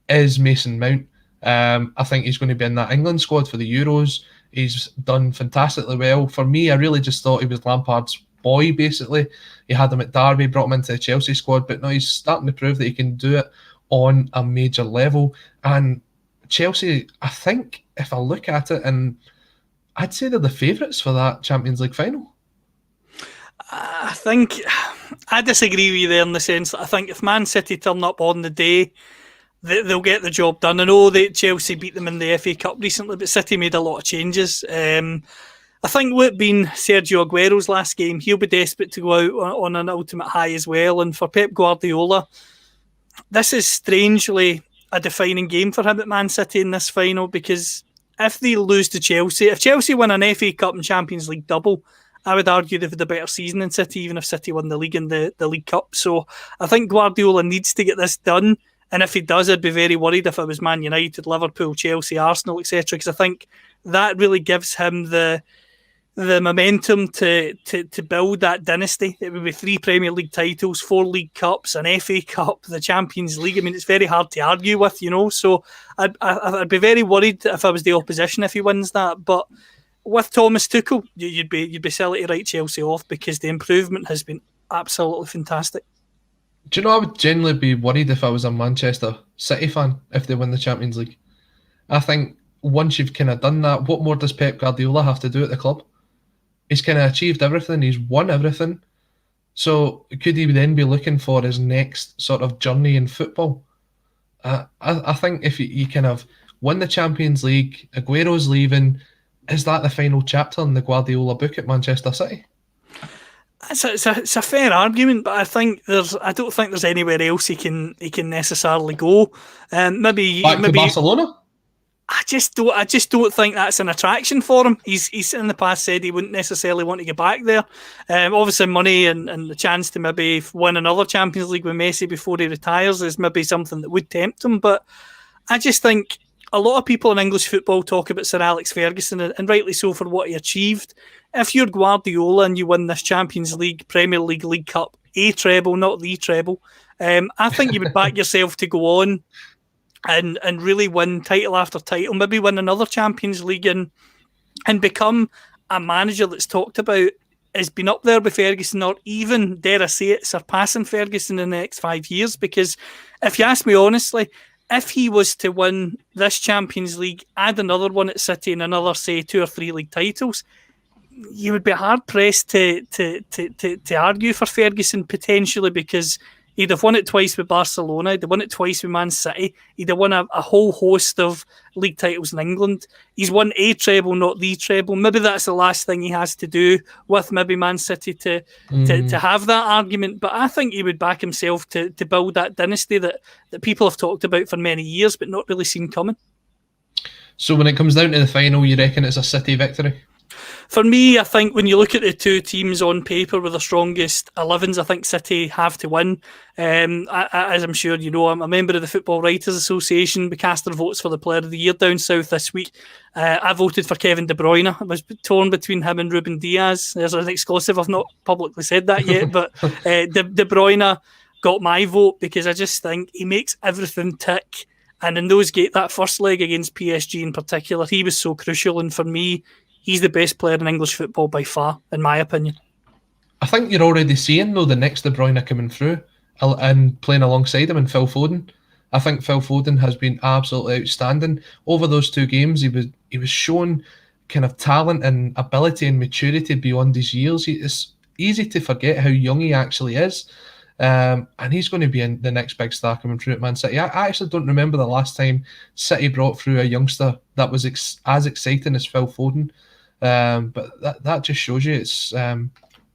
is Mason Mount. I think he's going to be in that England squad for the Euros. He's done fantastically well. For me, I really just thought he was Lampard's boy, basically. He had him at Derby, brought him into the Chelsea squad, but now he's starting to prove that he can do it on a major level. And Chelsea, I think, if I look at it, and I'd say they're the favourites for that Champions League final. I think I disagree with you there in the sense that I think if Man City turn up on the day, they'll get the job done. I know that Chelsea beat them in the FA Cup recently, but City made a lot of changes. I think with being Sergio Aguero's last game, he'll be desperate to go out on an ultimate high as well. And for Pep Guardiola, this is strangely a defining game for him at Man City in this final, because if they lose to Chelsea, if Chelsea win an FA Cup and Champions League double, I would argue they've had a better season than City, even if City won the league and the League Cup. So I think Guardiola needs to get this done. And if he does, I'd be very worried if it was Man United, Liverpool, Chelsea, Arsenal, etc. Because I think that really gives him the momentum to build that dynasty. It would be 3 Premier League titles, 4 League Cups, an FA Cup, the Champions League. I mean, it's very hard to argue with, you know. So I'd be very worried if I was the opposition if he wins that. But with Thomas Tuchel, you'd be silly to write Chelsea off, because the improvement has been absolutely fantastic. Do you know, I would genuinely be worried if I was a Manchester City fan if they win the Champions League. I think once you've kind of done that, what more does Pep Guardiola have to do at the club? He's kind of achieved everything. He's won everything. So could he then be looking for his next sort of journey in football? I think if you kind of win the Champions League, Aguero's leaving, is that the final chapter in the Guardiola book at Manchester City? It's a fair argument, but I don't think there's anywhere else he can necessarily go. Maybe to Barcelona. I just don't think that's an attraction for him. He's in the past said he wouldn't necessarily want to get back there. Obviously, money and the chance to maybe win another Champions League with Messi before he retires is maybe something that would tempt him. But I just think a lot of people in English football talk about Sir Alex Ferguson, and rightly so, for what he achieved. If you're Guardiola and you win this Champions League, Premier League, League Cup, a treble, not the treble, I think you would back yourself to go on and really win title after title, maybe win another Champions League and become a manager that's talked about has been up there with Ferguson, or even, dare I say it, surpassing Ferguson in the next 5 years. Because if you ask me honestly, if he was to win this Champions League, add another one at City and another, say, 2 or 3 league titles, you would be hard pressed to argue for Ferguson potentially, because he'd have won it twice with Barcelona, he'd have won it twice with Man City, he'd have won a whole host of league titles in England. He's won a treble, not the treble. Maybe that's the last thing he has to do with maybe Man City to have that argument. But I think he would back himself to build that dynasty that people have talked about for many years but not really seen coming. So when it comes down to the final, you reckon it's a City victory? For me, I think when you look at the two teams on paper with the strongest 11s, I think City have to win. As I'm sure you know, I'm a member of the Football Writers Association. We cast our votes for the Player of the Year down south this week. I voted for Kevin De Bruyne. I was torn between him and Ruben Diaz. There's an exclusive. I've not publicly said that yet, but De Bruyne got my vote because I just think he makes everything tick. And in that first leg against PSG in particular, he was so crucial. And for me, he's the best player in English football by far, in my opinion. I think you're already seeing, though, the next De Bruyne coming through and playing alongside him, and Phil Foden. I think Phil Foden has been absolutely outstanding. Over those 2 games, he was showing kind of talent and ability and maturity beyond his years. It's easy to forget how young he actually is. And he's going to be in the next big star coming through at Man City. I actually don't remember the last time City brought through a youngster that was as exciting as Phil Foden. But that just shows you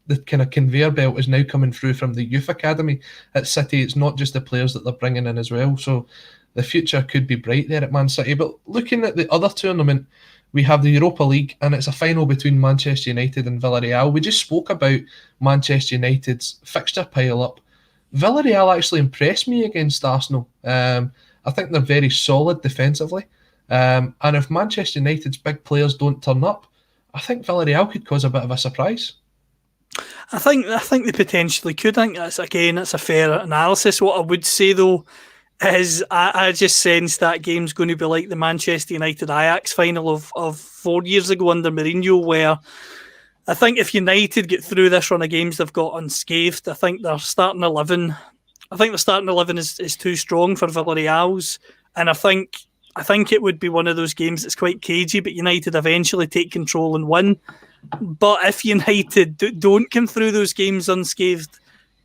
the kind of conveyor belt is now coming through from the youth academy at City. It's not just the players that they're bringing in as well. So the future could be bright there at Man City. But looking at the other tournament, we have the Europa League, and it's a final between Manchester United and Villarreal. We just spoke about Manchester United's fixture pile-up. Villarreal actually impressed me against Arsenal. I think they're very solid defensively. And if Manchester United's big players don't turn up, I think Villarreal could cause a bit of a surprise. I think they potentially could. I think that's a fair analysis. What I would say though is I just sense that game's going to be like the Manchester United Ajax final of 4 years ago under Mourinho, where I think if United get through this run of games they've got unscathed, I think their starting 11 is too strong for Villarreal's, and I think it would be one of those games that's quite cagey, but United eventually take control and win. But if United don't come through those games unscathed,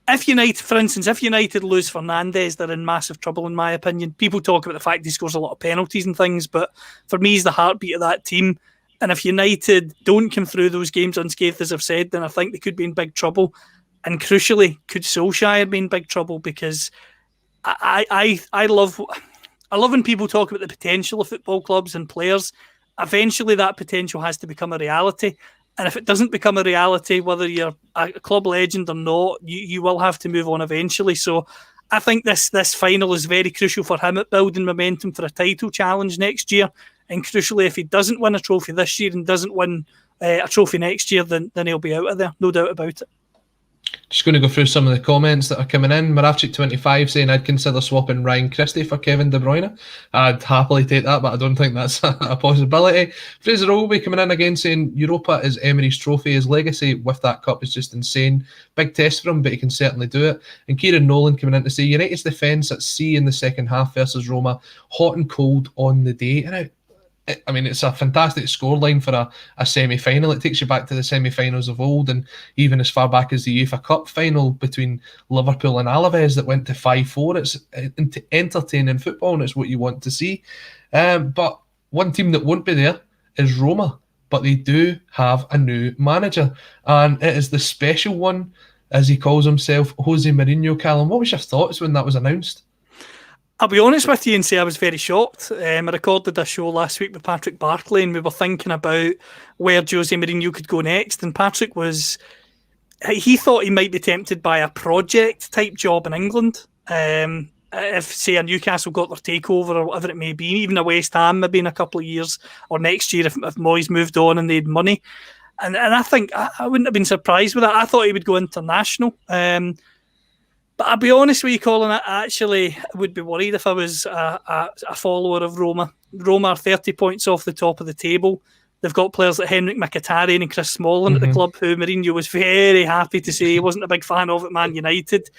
if United lose Fernandes, they're in massive trouble, in my opinion. People talk about the fact he scores a lot of penalties and things, but for me, he's the heartbeat of that team. And if United don't come through those games unscathed, as I've said, then I think they could be in big trouble. And crucially, could Solskjaer be in big trouble? Because I love when people talk about the potential of football clubs and players. Eventually, that potential has to become a reality. And if it doesn't become a reality, whether you're a club legend or not, you will have to move on eventually. So I think this final is very crucial for him at building momentum for a title challenge next year. And crucially, if he doesn't win a trophy this year and doesn't win a trophy next year, then he'll be out of there, no doubt about it. Just going to go through some of the comments that are coming in. Maravchik25 saying I'd consider swapping Ryan Christie for Kevin De Bruyne. I'd happily take that, but I don't think that's a possibility. Fraser Olby coming in again saying Europa is Emery's trophy. His legacy with that cup is just insane. Big test for him, but he can certainly do it. And Kieran Nolan coming in to say United's defence at sea in the second half versus Roma, hot and cold on the day. And I mean, it's a fantastic scoreline for a semi-final. It takes you back to the semi-finals of old, and even as far back as the UEFA Cup final between Liverpool and Alaves that went to 5-4. It's entertaining football, and it's what you want to see. But one team that won't be there is Roma, but they do have a new manager, and it is the special one, as he calls himself, Jose Mourinho. Callum, what was your thoughts when that was announced? I'll be honest with you and say I was very shocked. I recorded a show last week with Patrick Barclay, and we were thinking about where Jose Mourinho could go next. And Patrick he thought he might be tempted by a project type job in England. If, say, a Newcastle got their takeover or whatever it may be, even a West Ham maybe in a couple of years or next year if Moyes moved on and they had money. And I think I wouldn't have been surprised with that. I thought he would go international. But I'll be honest with you, Colin, I actually would be worried if I was a follower of Roma. Roma are 30 points off the top of the table. They've got players like Henrik Mkhitaryan and Chris Smalling at the club, who Mourinho was very happy to say he wasn't a big fan of at Man United.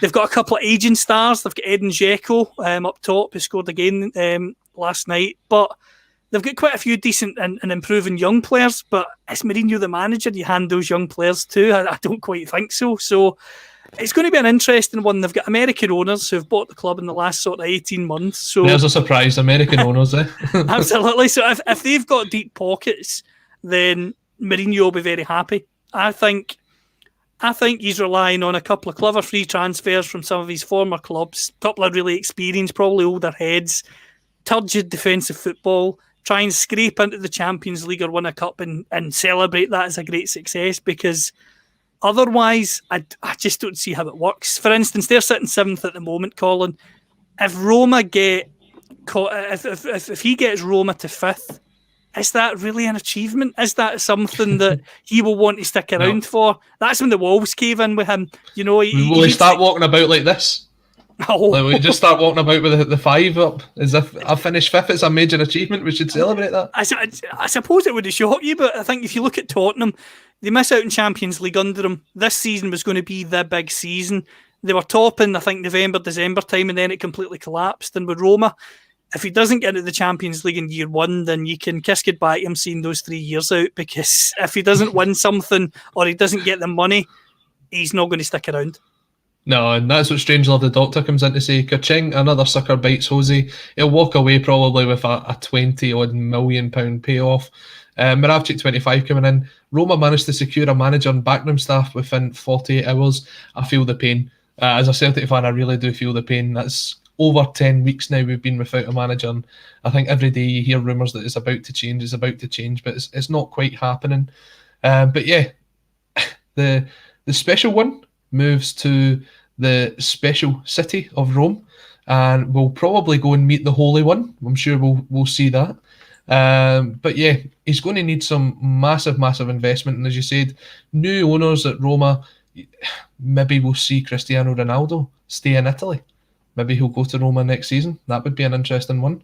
They've got a couple of aging stars. They've got Edin Dzeko up top, who scored again last night. But they've got quite a few decent and improving young players. But is Mourinho the manager you hand those young players to? I don't quite think so. So it's going to be an interesting one. They've got American owners who've bought the club in the last sort of 18 months. So there's a surprise, American owners, eh? Absolutely. So if they've got deep pockets, then Mourinho will be very happy. I think he's relying on a couple of clever free transfers from some of his former clubs, a couple of really experienced, probably older heads, turgid defensive football, try and scrape into the Champions League or win a cup and celebrate that as a great success, because otherwise, I just don't see how it works. For instance, they're sitting 7th at the moment, Colin. If Roma if he gets Roma to 5th, is that really an achievement? Is that something that he will want to stick around for? That's when the walls cave in with him. You know, will he start walking about like this? Oh. Like we just start walking about with the 5 up as if I finished 5th. It's a major achievement. We should celebrate that. I suppose it would have shocked you, but I think if you look at Tottenham, they miss out in Champions League under him. This season was going to be the big season. They were top in, I think, November, December time, and then it completely collapsed. And with Roma, if he doesn't get into the Champions League in year 1, then you can kiss goodbye to him seeing those 3 years out, because if he doesn't win something or he doesn't get the money, he's not going to stick around. No, and that's what Strangelove the Doctor comes in to say. Ka-ching, another sucker bites Jose. He'll walk away probably with a £20 odd million payoff. Moravcik 25 coming in. Roma managed to secure a manager and backroom staff within 48 hours. I feel the pain. As a Celtic fan, I really do feel the pain. That's over 10 weeks now we've been without a manager, and I think every day you hear rumours that it's about to change, but it's not quite happening. But yeah, the special one moves to the special city of Rome, and we'll probably go and meet the Holy One. I'm sure we'll see that. But yeah, he's going to need some massive investment, and as you said, new owners at Roma. Maybe we'll see Cristiano Ronaldo stay in Italy. Maybe he'll go to Roma next season. That would be an interesting one.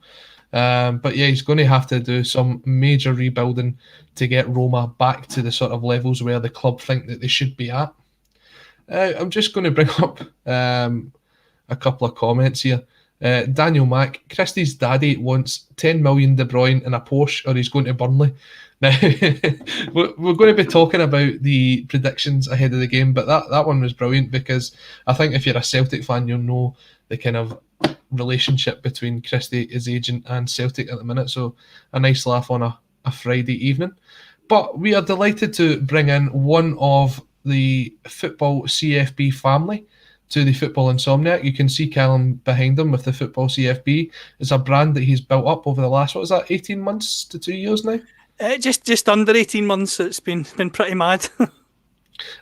But yeah, he's going to have to do some major rebuilding to get Roma back to the sort of levels where the club think that they should be at. I'm just going to bring up a couple of comments here. Daniel Mack, Christie's daddy wants 10 million De Bruyne in a Porsche, or he's going to Burnley. Now, we're going to be talking about the predictions ahead of the game, but that one was brilliant, because I think if you're a Celtic fan, you'll know the kind of relationship between Christie, his agent, and Celtic at the minute. So a nice laugh on a Friday evening. But we are delighted to bring in one of the Football CFB family to the Football Insomniac. You can see Callum behind him with the Football CFB. It's a brand that he's built up over the last, 18 months to 2 years now? Just under 18 months. It's been pretty mad.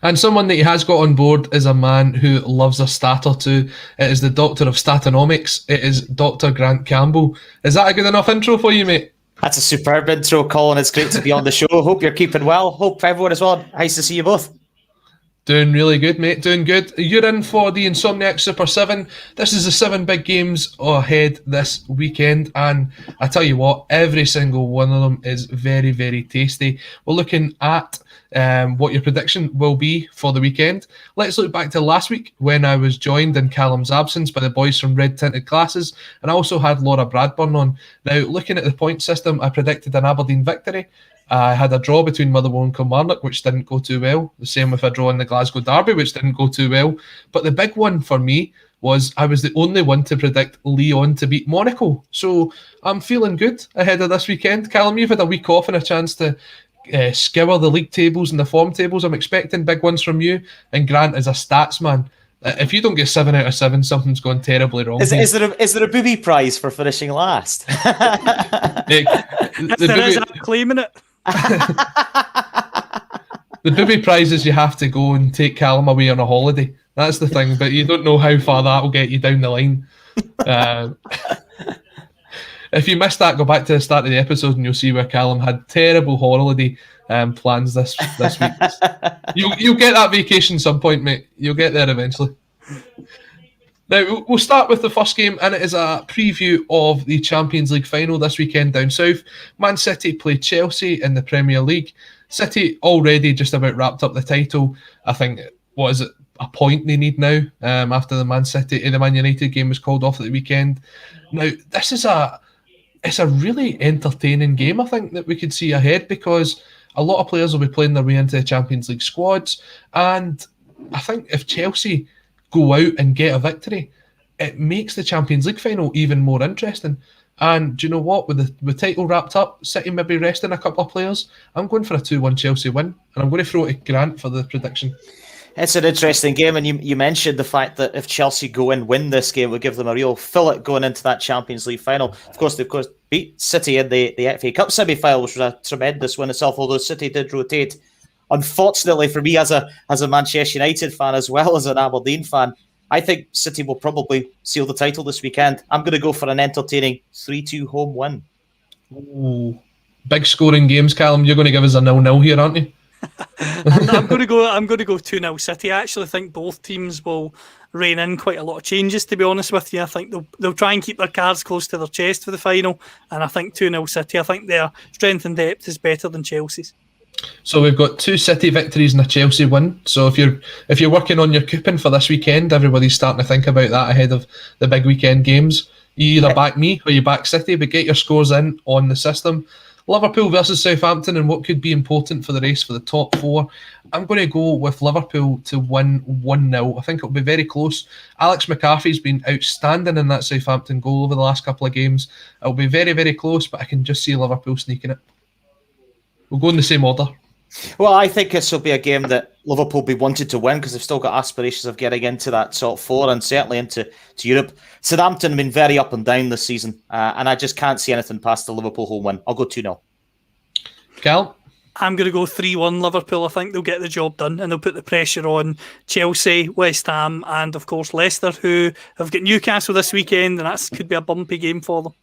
And someone that he has got on board is a man who loves a stat or two. It is the Doctor of Statonomics. It is Dr. Grant Campbell. Is that a good enough intro for you, mate? That's a superb intro, Colin. It's great to be on the show. Hope you're keeping well. Hope everyone is well. Nice to see you both. Doing really good, mate. Doing good. You're in for the Insomniac Super 7. This is the 7 big games ahead this weekend. And I tell you what, every single one of them is very, very tasty. We're looking at what your prediction will be for the weekend. Let's look back to last week when I was joined in Callum's absence by the boys from Red Tinted Glasses. And I also had Laura Bradburn on. Now, looking at the point system, I predicted an Aberdeen victory. I had a draw between Motherwell and Kilmarnock, which didn't go too well. The same with a draw in the Glasgow Derby, which didn't go too well. But the big one for me was I was the only one to predict Lyon to beat Monaco. So I'm feeling good ahead of this weekend. Callum, you've had a week off and a chance to scour the league tables and the form tables. I'm expecting big ones from you. And Grant is a stats man. If you don't get 7 out of 7, something's gone terribly wrong. Is there a booby prize for finishing last? If there is, I'm claiming it. The booby prize is you have to go and take Callum away on a holiday. That's the thing, but you don't know how far that will get you down the line. If you missed that, go back to the start of the episode and you'll see where Callum had terrible holiday plans this week. You'll get that vacation some point, mate. You'll get there eventually. Now, we'll start with the first game, and it is a preview of the Champions League final this weekend down south. Man City play Chelsea in the Premier League. City already just about wrapped up the title. I think, what is it, a point they need now after the Man United game was called off at the weekend. Now, this is it's a really entertaining game, I think, that we could see ahead, because a lot of players will be playing their way into the Champions League squads, and I think if Chelsea go out and get a victory, it makes the Champions League final even more interesting. And do you know what? With the title wrapped up, City maybe resting a couple of players, I'm going for a 2-1 Chelsea win, and I'm going to throw it to Grant for the prediction. It's an interesting game, and you mentioned the fact that if Chelsea go and win this game, it would give them a real fillet going into that Champions League final. Of course, they beat City in the FA Cup semi-final, which was a tremendous win itself, although City did rotate. Unfortunately for me, as a Manchester United fan as well as an Aberdeen fan, I think City will probably seal the title this weekend. I'm going to go for an entertaining 3-2 home win. Ooh, big scoring games, Callum. You're going to give us a 0-0 here, aren't you? I'm going to go 2-0 City. I actually think both teams will rein in quite a lot of changes, to be honest with you. I think they'll try and keep their cards close to their chest for the final, and I think 2-0 City. I think their strength and depth is better than Chelsea's. So we've got 2 City victories and a Chelsea win. So if you're working on your coupon for this weekend, everybody's starting to think about that ahead of the big weekend games. You either back me or you back City, but get your scores in on the system. Liverpool versus Southampton, and what could be important for the race for the top 4. I'm going to go with Liverpool to win 1-0. I think it'll be very close. Alex McCarthy's been outstanding in that Southampton goal over the last couple of games. It'll be very, very close, but I can just see Liverpool sneaking it. We'll go in the same order. Well, I think this will be a game that Liverpool be wanted to win because they've still got aspirations of getting into that top four and certainly into Europe. Southampton have been very up and down this season, and I just can't see anything past the Liverpool home win. I'll go 2-0. Cal? I'm going to go 3-1 Liverpool. I think they'll get the job done and they'll put the pressure on Chelsea, West Ham, and of course Leicester, who have got Newcastle this weekend, and that could be a bumpy game for them.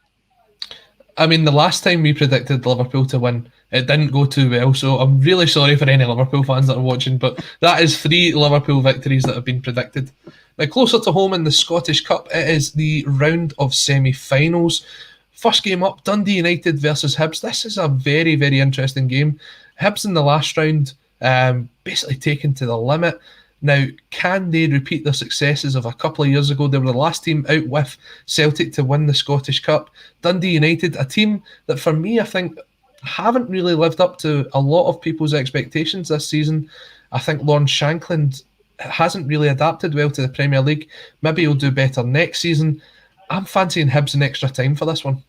I mean, the last time we predicted Liverpool to win, it didn't go too well, so I'm really sorry for any Liverpool fans that are watching, but that is 3 Liverpool victories that have been predicted. Now, closer to home in the Scottish Cup, it is the round of semi-finals. First game up, Dundee United versus Hebs. This is a very, very interesting game. Hebs in the last round, basically taken to the limit. Now, can they repeat the successes of a couple of years ago? They were the last team out with Celtic to win the Scottish Cup. Dundee United, a team that for me, I think, haven't really lived up to a lot of people's expectations this season. I think Lawrence Shankland hasn't really adapted well to the Premier League. Maybe he'll do better next season. I'm fancying Hibs in extra time for this one.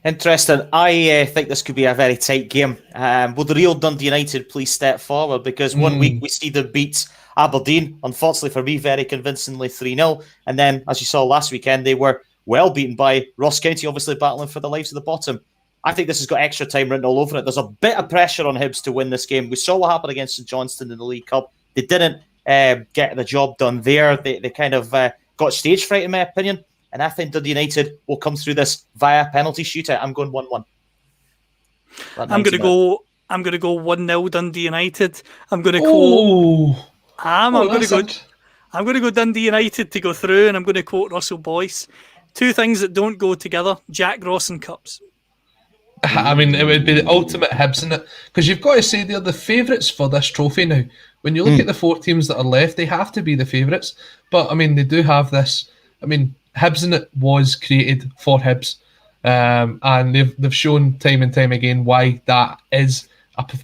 Interesting. I think this could be a very tight game. Will the real Dundee United please step forward? Because one week we see them beat Aberdeen, unfortunately for me, very convincingly 3-0. And then, as you saw last weekend, they were well beaten by Ross County, obviously battling for the lives of the bottom. I think this has got extra time written all over it. There's a bit of pressure on Hibs to win this game. We saw what happened against St Johnstone in the League Cup. They didn't get the job done there. They kind of got stage fright, in my opinion. And I think Dundee United will come through this via penalty shootout. I'm going 1-1. I'm going to go 1-0 Dundee United. I'm going to go Dundee United to go through, and I'm going to quote Russell Boyce. 2 things that don't go together: Jack Ross and cups. I mean, it would be the ultimate Hibs in it, because you've got to say they're the favourites for this trophy now. When you look at the 4 teams that are left, they have to be the favourites. But I mean, they do have this. I mean, Hibs in it was created for Hibs, and they've shown time and time again why that is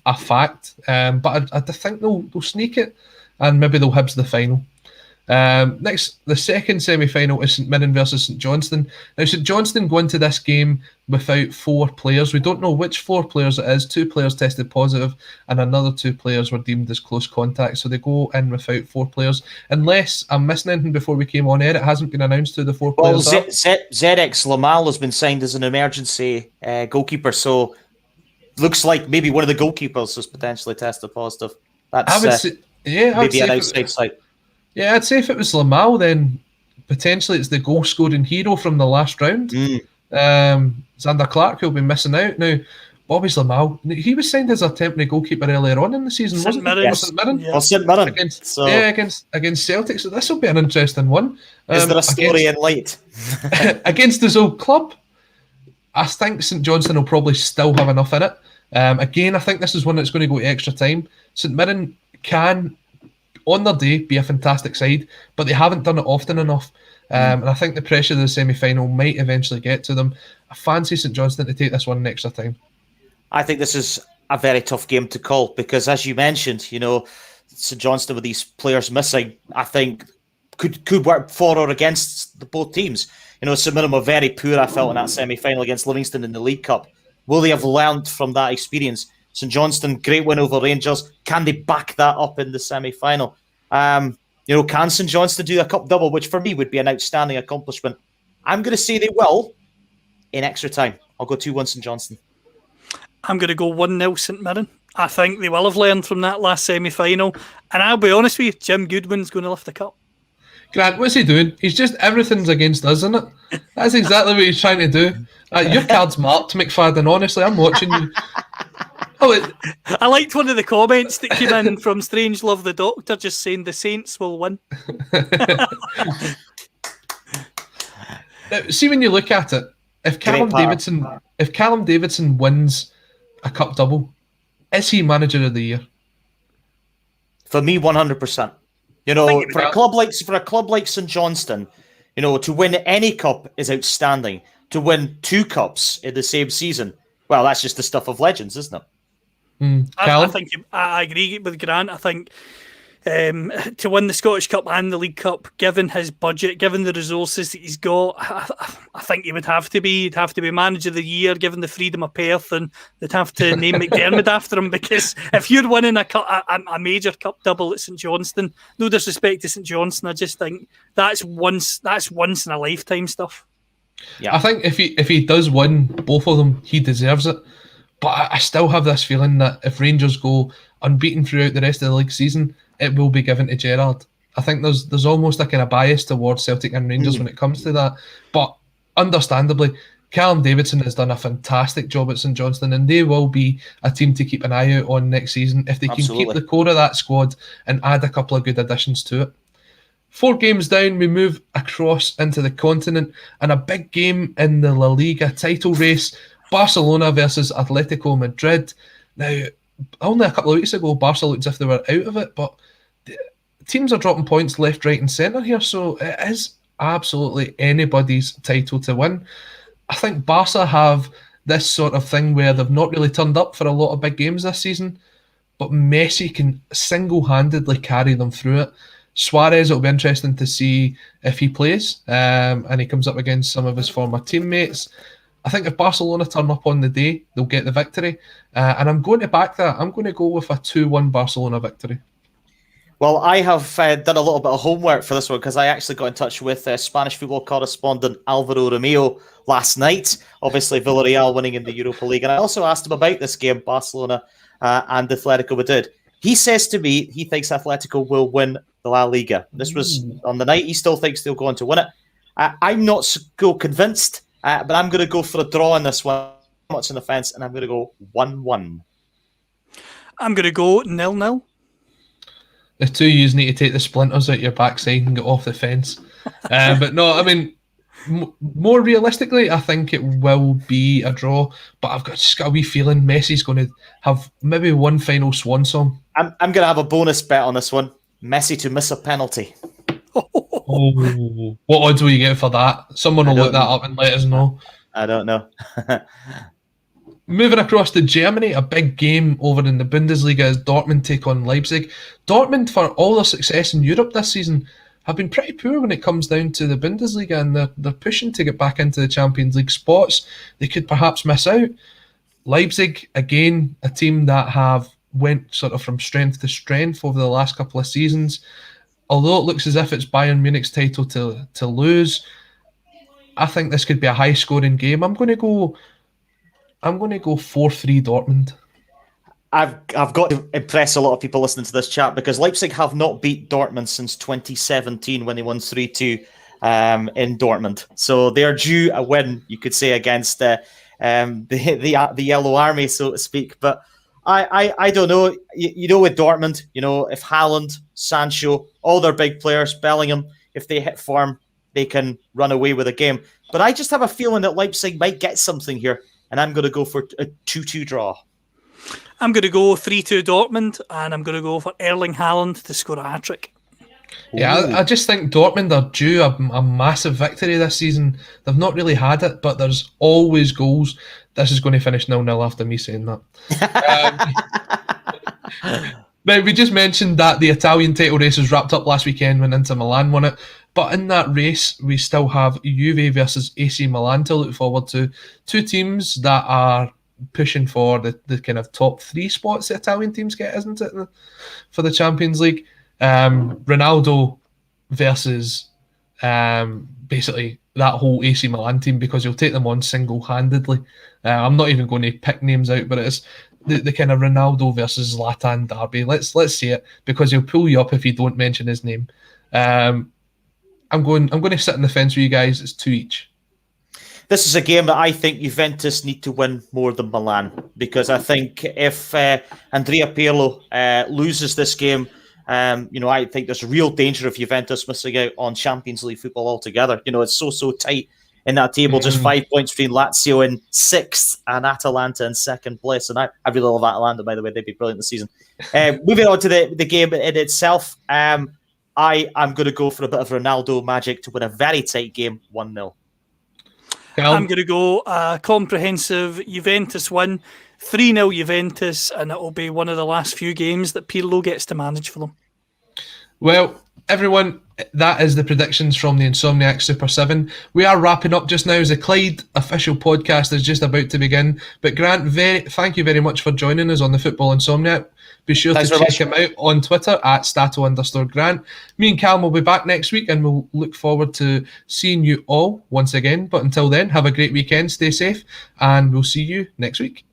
a fact. But I think they'll sneak it, and maybe they'll Hibs the final. Next, the second semi-final is St Mirren versus St Johnstone. Now, St Johnstone go into this game without 4 players. We don't know which 4 players it is. 2 players tested positive, and another 2 players were deemed as close contact. So they go in without 4 players. Unless I'm missing anything before we came on air, it hasn't been announced who the 4 players are. ZX Lamal has been signed as an emergency goalkeeper, so looks like maybe one of the goalkeepers has potentially tested positive. That's maybe an outside site. Yeah, I'd say if it was Lamal, then potentially it's the goal-scoring hero from the last round. Xander Clark will be missing out. Now, Bobby's Lamal, he was signed as a temporary goalkeeper earlier on in the season, wasn't he? St Mirren. Yeah. St Mirren. Against Celtic, so this will be an interesting one. Is there a story in light? Against his old club, I think St Johnstone will probably still have enough in it. Again, I think this is one that's going to go to extra time. St Mirren can, on their day, be a fantastic side, but they haven't done it often enough. And I think the pressure of the semi-final might eventually get to them. I fancy St Johnstone to take this one in extra time. I think this is a very tough game to call because, as you mentioned, St Johnstone with these players missing, I think could work for or against both teams. St Mirren were very poor, I felt, in that semi-final against Livingston in the League Cup. Will they have learned from that experience? St Johnstone, great win over Rangers. Can they back that up in the semi-final? Can St Johnstone do a cup double, which for me would be an outstanding accomplishment? I'm going to say they will in extra time. I'll go 2-1 St Johnstone. I'm going to go 1-0 St Mirren. I think they will have learned from that last semi-final. And I'll be honest with you, Jim Goodwin's going to lift the cup. Grant, what's he doing? He's just, everything's against us, isn't it? That's exactly what he's trying to do. Your card's marked, McFadden. Honestly, I'm watching you. I liked one of the comments that came in from Strange Love the Doctor, just saying the Saints will win. Now, see, when you look at it, if Callum Davidson wins a cup double, is he manager of the year? For me, 100%. For a club like St Johnstone, to win any cup is outstanding. To win 2 cups in the same season, well, that's just the stuff of legends, isn't it? I think I agree with Grant. I think to win the Scottish Cup and the League Cup, given his budget, given the resources that he's got, I think he would have to be. He'd have to be manager of the year, given the freedom of Perth, and they'd have to name McDermott after him. Because if you're winning a major cup double at St Johnstone, no disrespect to St Johnstone, I just think that's once in a lifetime stuff. Yeah, I think if he does win both of them, he deserves it. But I still have this feeling that if Rangers go unbeaten throughout the rest of the league season, it will be given to Gerrard. I think there's almost a kind of bias towards Celtic and Rangers when it comes to that. But understandably, Callum Davidson has done a fantastic job at St Johnstone, and they will be a team to keep an eye out on next season if they can keep the core of that squad and add a couple of good additions to it. 4 games down, we move across into the continent, and a big game in the La Liga title race, Barcelona versus Atletico Madrid. Now, only a couple of weeks ago, Barca looked as if they were out of it, but teams are dropping points left, right and centre here, so it is absolutely anybody's title to win. I think Barca have this sort of thing where they've not really turned up for a lot of big games this season, but Messi can single-handedly carry them through it. Suarez, it'll be interesting to see if he plays and he comes up against some of his former teammates. I think if Barcelona turn up on the day, they'll get the victory. And I'm going to back that. I'm going to go with a 2-1 Barcelona victory. Well, I have done a little bit of homework for this one because I actually got in touch with Spanish football correspondent Alvaro Romeo last night. Obviously, Villarreal winning in the Europa League. And I also asked him about this game, Barcelona and Atletico Madrid. He says to me he thinks Atletico will win the La Liga. This was on the night. He still thinks they'll go on to win it. I'm not so convinced, but I'm going to go for a draw in this one. Much in the fence, and I'm going to go 1-1. I'm going to go 0-0. The two of you need to take the splinters out your backside and get off the fence. But no, I mean, more realistically, I think it will be a draw. But I've just got a wee feeling Messi's going to have maybe one final swan song. I'm going to have a bonus bet on this one. Messi to miss a penalty. Oh, what odds will you get for that? Someone will look that up and let us know. I don't know. Moving across to Germany, a big game over in the Bundesliga as Dortmund take on Leipzig. Dortmund, for all their success in Europe this season, have been pretty poor when it comes down to the Bundesliga, and they're pushing to get back into the Champions League spots. They could perhaps miss out. Leipzig, again, a team that have went sort of from strength to strength over the last couple of seasons. Although it looks as if it's Bayern Munich's title to lose, I think this could be a high-scoring game. I'm going to go 4-3 Dortmund. I've got to impress a lot of people listening to this chat because Leipzig have not beat Dortmund since 2017 when they won 3-2 in Dortmund. So they are due a win, you could say, against the Yellow Army, so to speak. But I don't know. You know, with Dortmund, you know, if Haaland, Sancho, all their big players, Bellingham, if they hit form, they can run away with a game. But I just have a feeling that Leipzig might get something here, and I'm going to go for a 2-2 draw. I'm going to go 3-2 Dortmund, and I'm going to go for Erling Haaland to score a hat-trick. Yeah, I just think Dortmund are due a massive victory this season. They've not really had it, but there's always goals. This is going to finish 0-0 after me saying that. Now, we just mentioned that the Italian title race was wrapped up last weekend when Inter Milan won it. But in that race, we still have Juve versus AC Milan to look forward to. Two teams that are pushing for the kind of top 3 spots the Italian teams get, isn't it, for the Champions League? Ronaldo versus basically that whole AC Milan team, because he'll take them on single-handedly. I'm not even going to pick names out, but it's the kind of Ronaldo versus Zlatan derby. Let's see it, because he'll pull you up if you don't mention his name. I'm going to sit on the fence with you guys. It's 2 each. This is a game that I think Juventus need to win more than Milan, because I think if Andrea Pirlo loses this game, I think there's a real danger of Juventus missing out on Champions League football altogether. You know, it's so tight in that table, just 5 points between Lazio in 6th and Atalanta in 2nd place. And I really love Atalanta, by the way. They'd be brilliant this season. Moving on to the game in itself, I'm going to go for a bit of Ronaldo magic to win a very tight game, 1-0. I'm going to go a comprehensive Juventus win, 3-0 Juventus, and it will be one of the last few games that Pirlo gets to manage for them. Well, everyone, that is the predictions from the Insomniac Super 7. We are wrapping up just now as the Clyde official podcast is just about to begin. But Grant, thank you very much for joining us on the Football Insomniac. Be sure to check him out on Twitter at @Stato_Grant. Me and Callum will be back next week and we'll look forward to seeing you all once again. But until then, have a great weekend, stay safe, and we'll see you next week.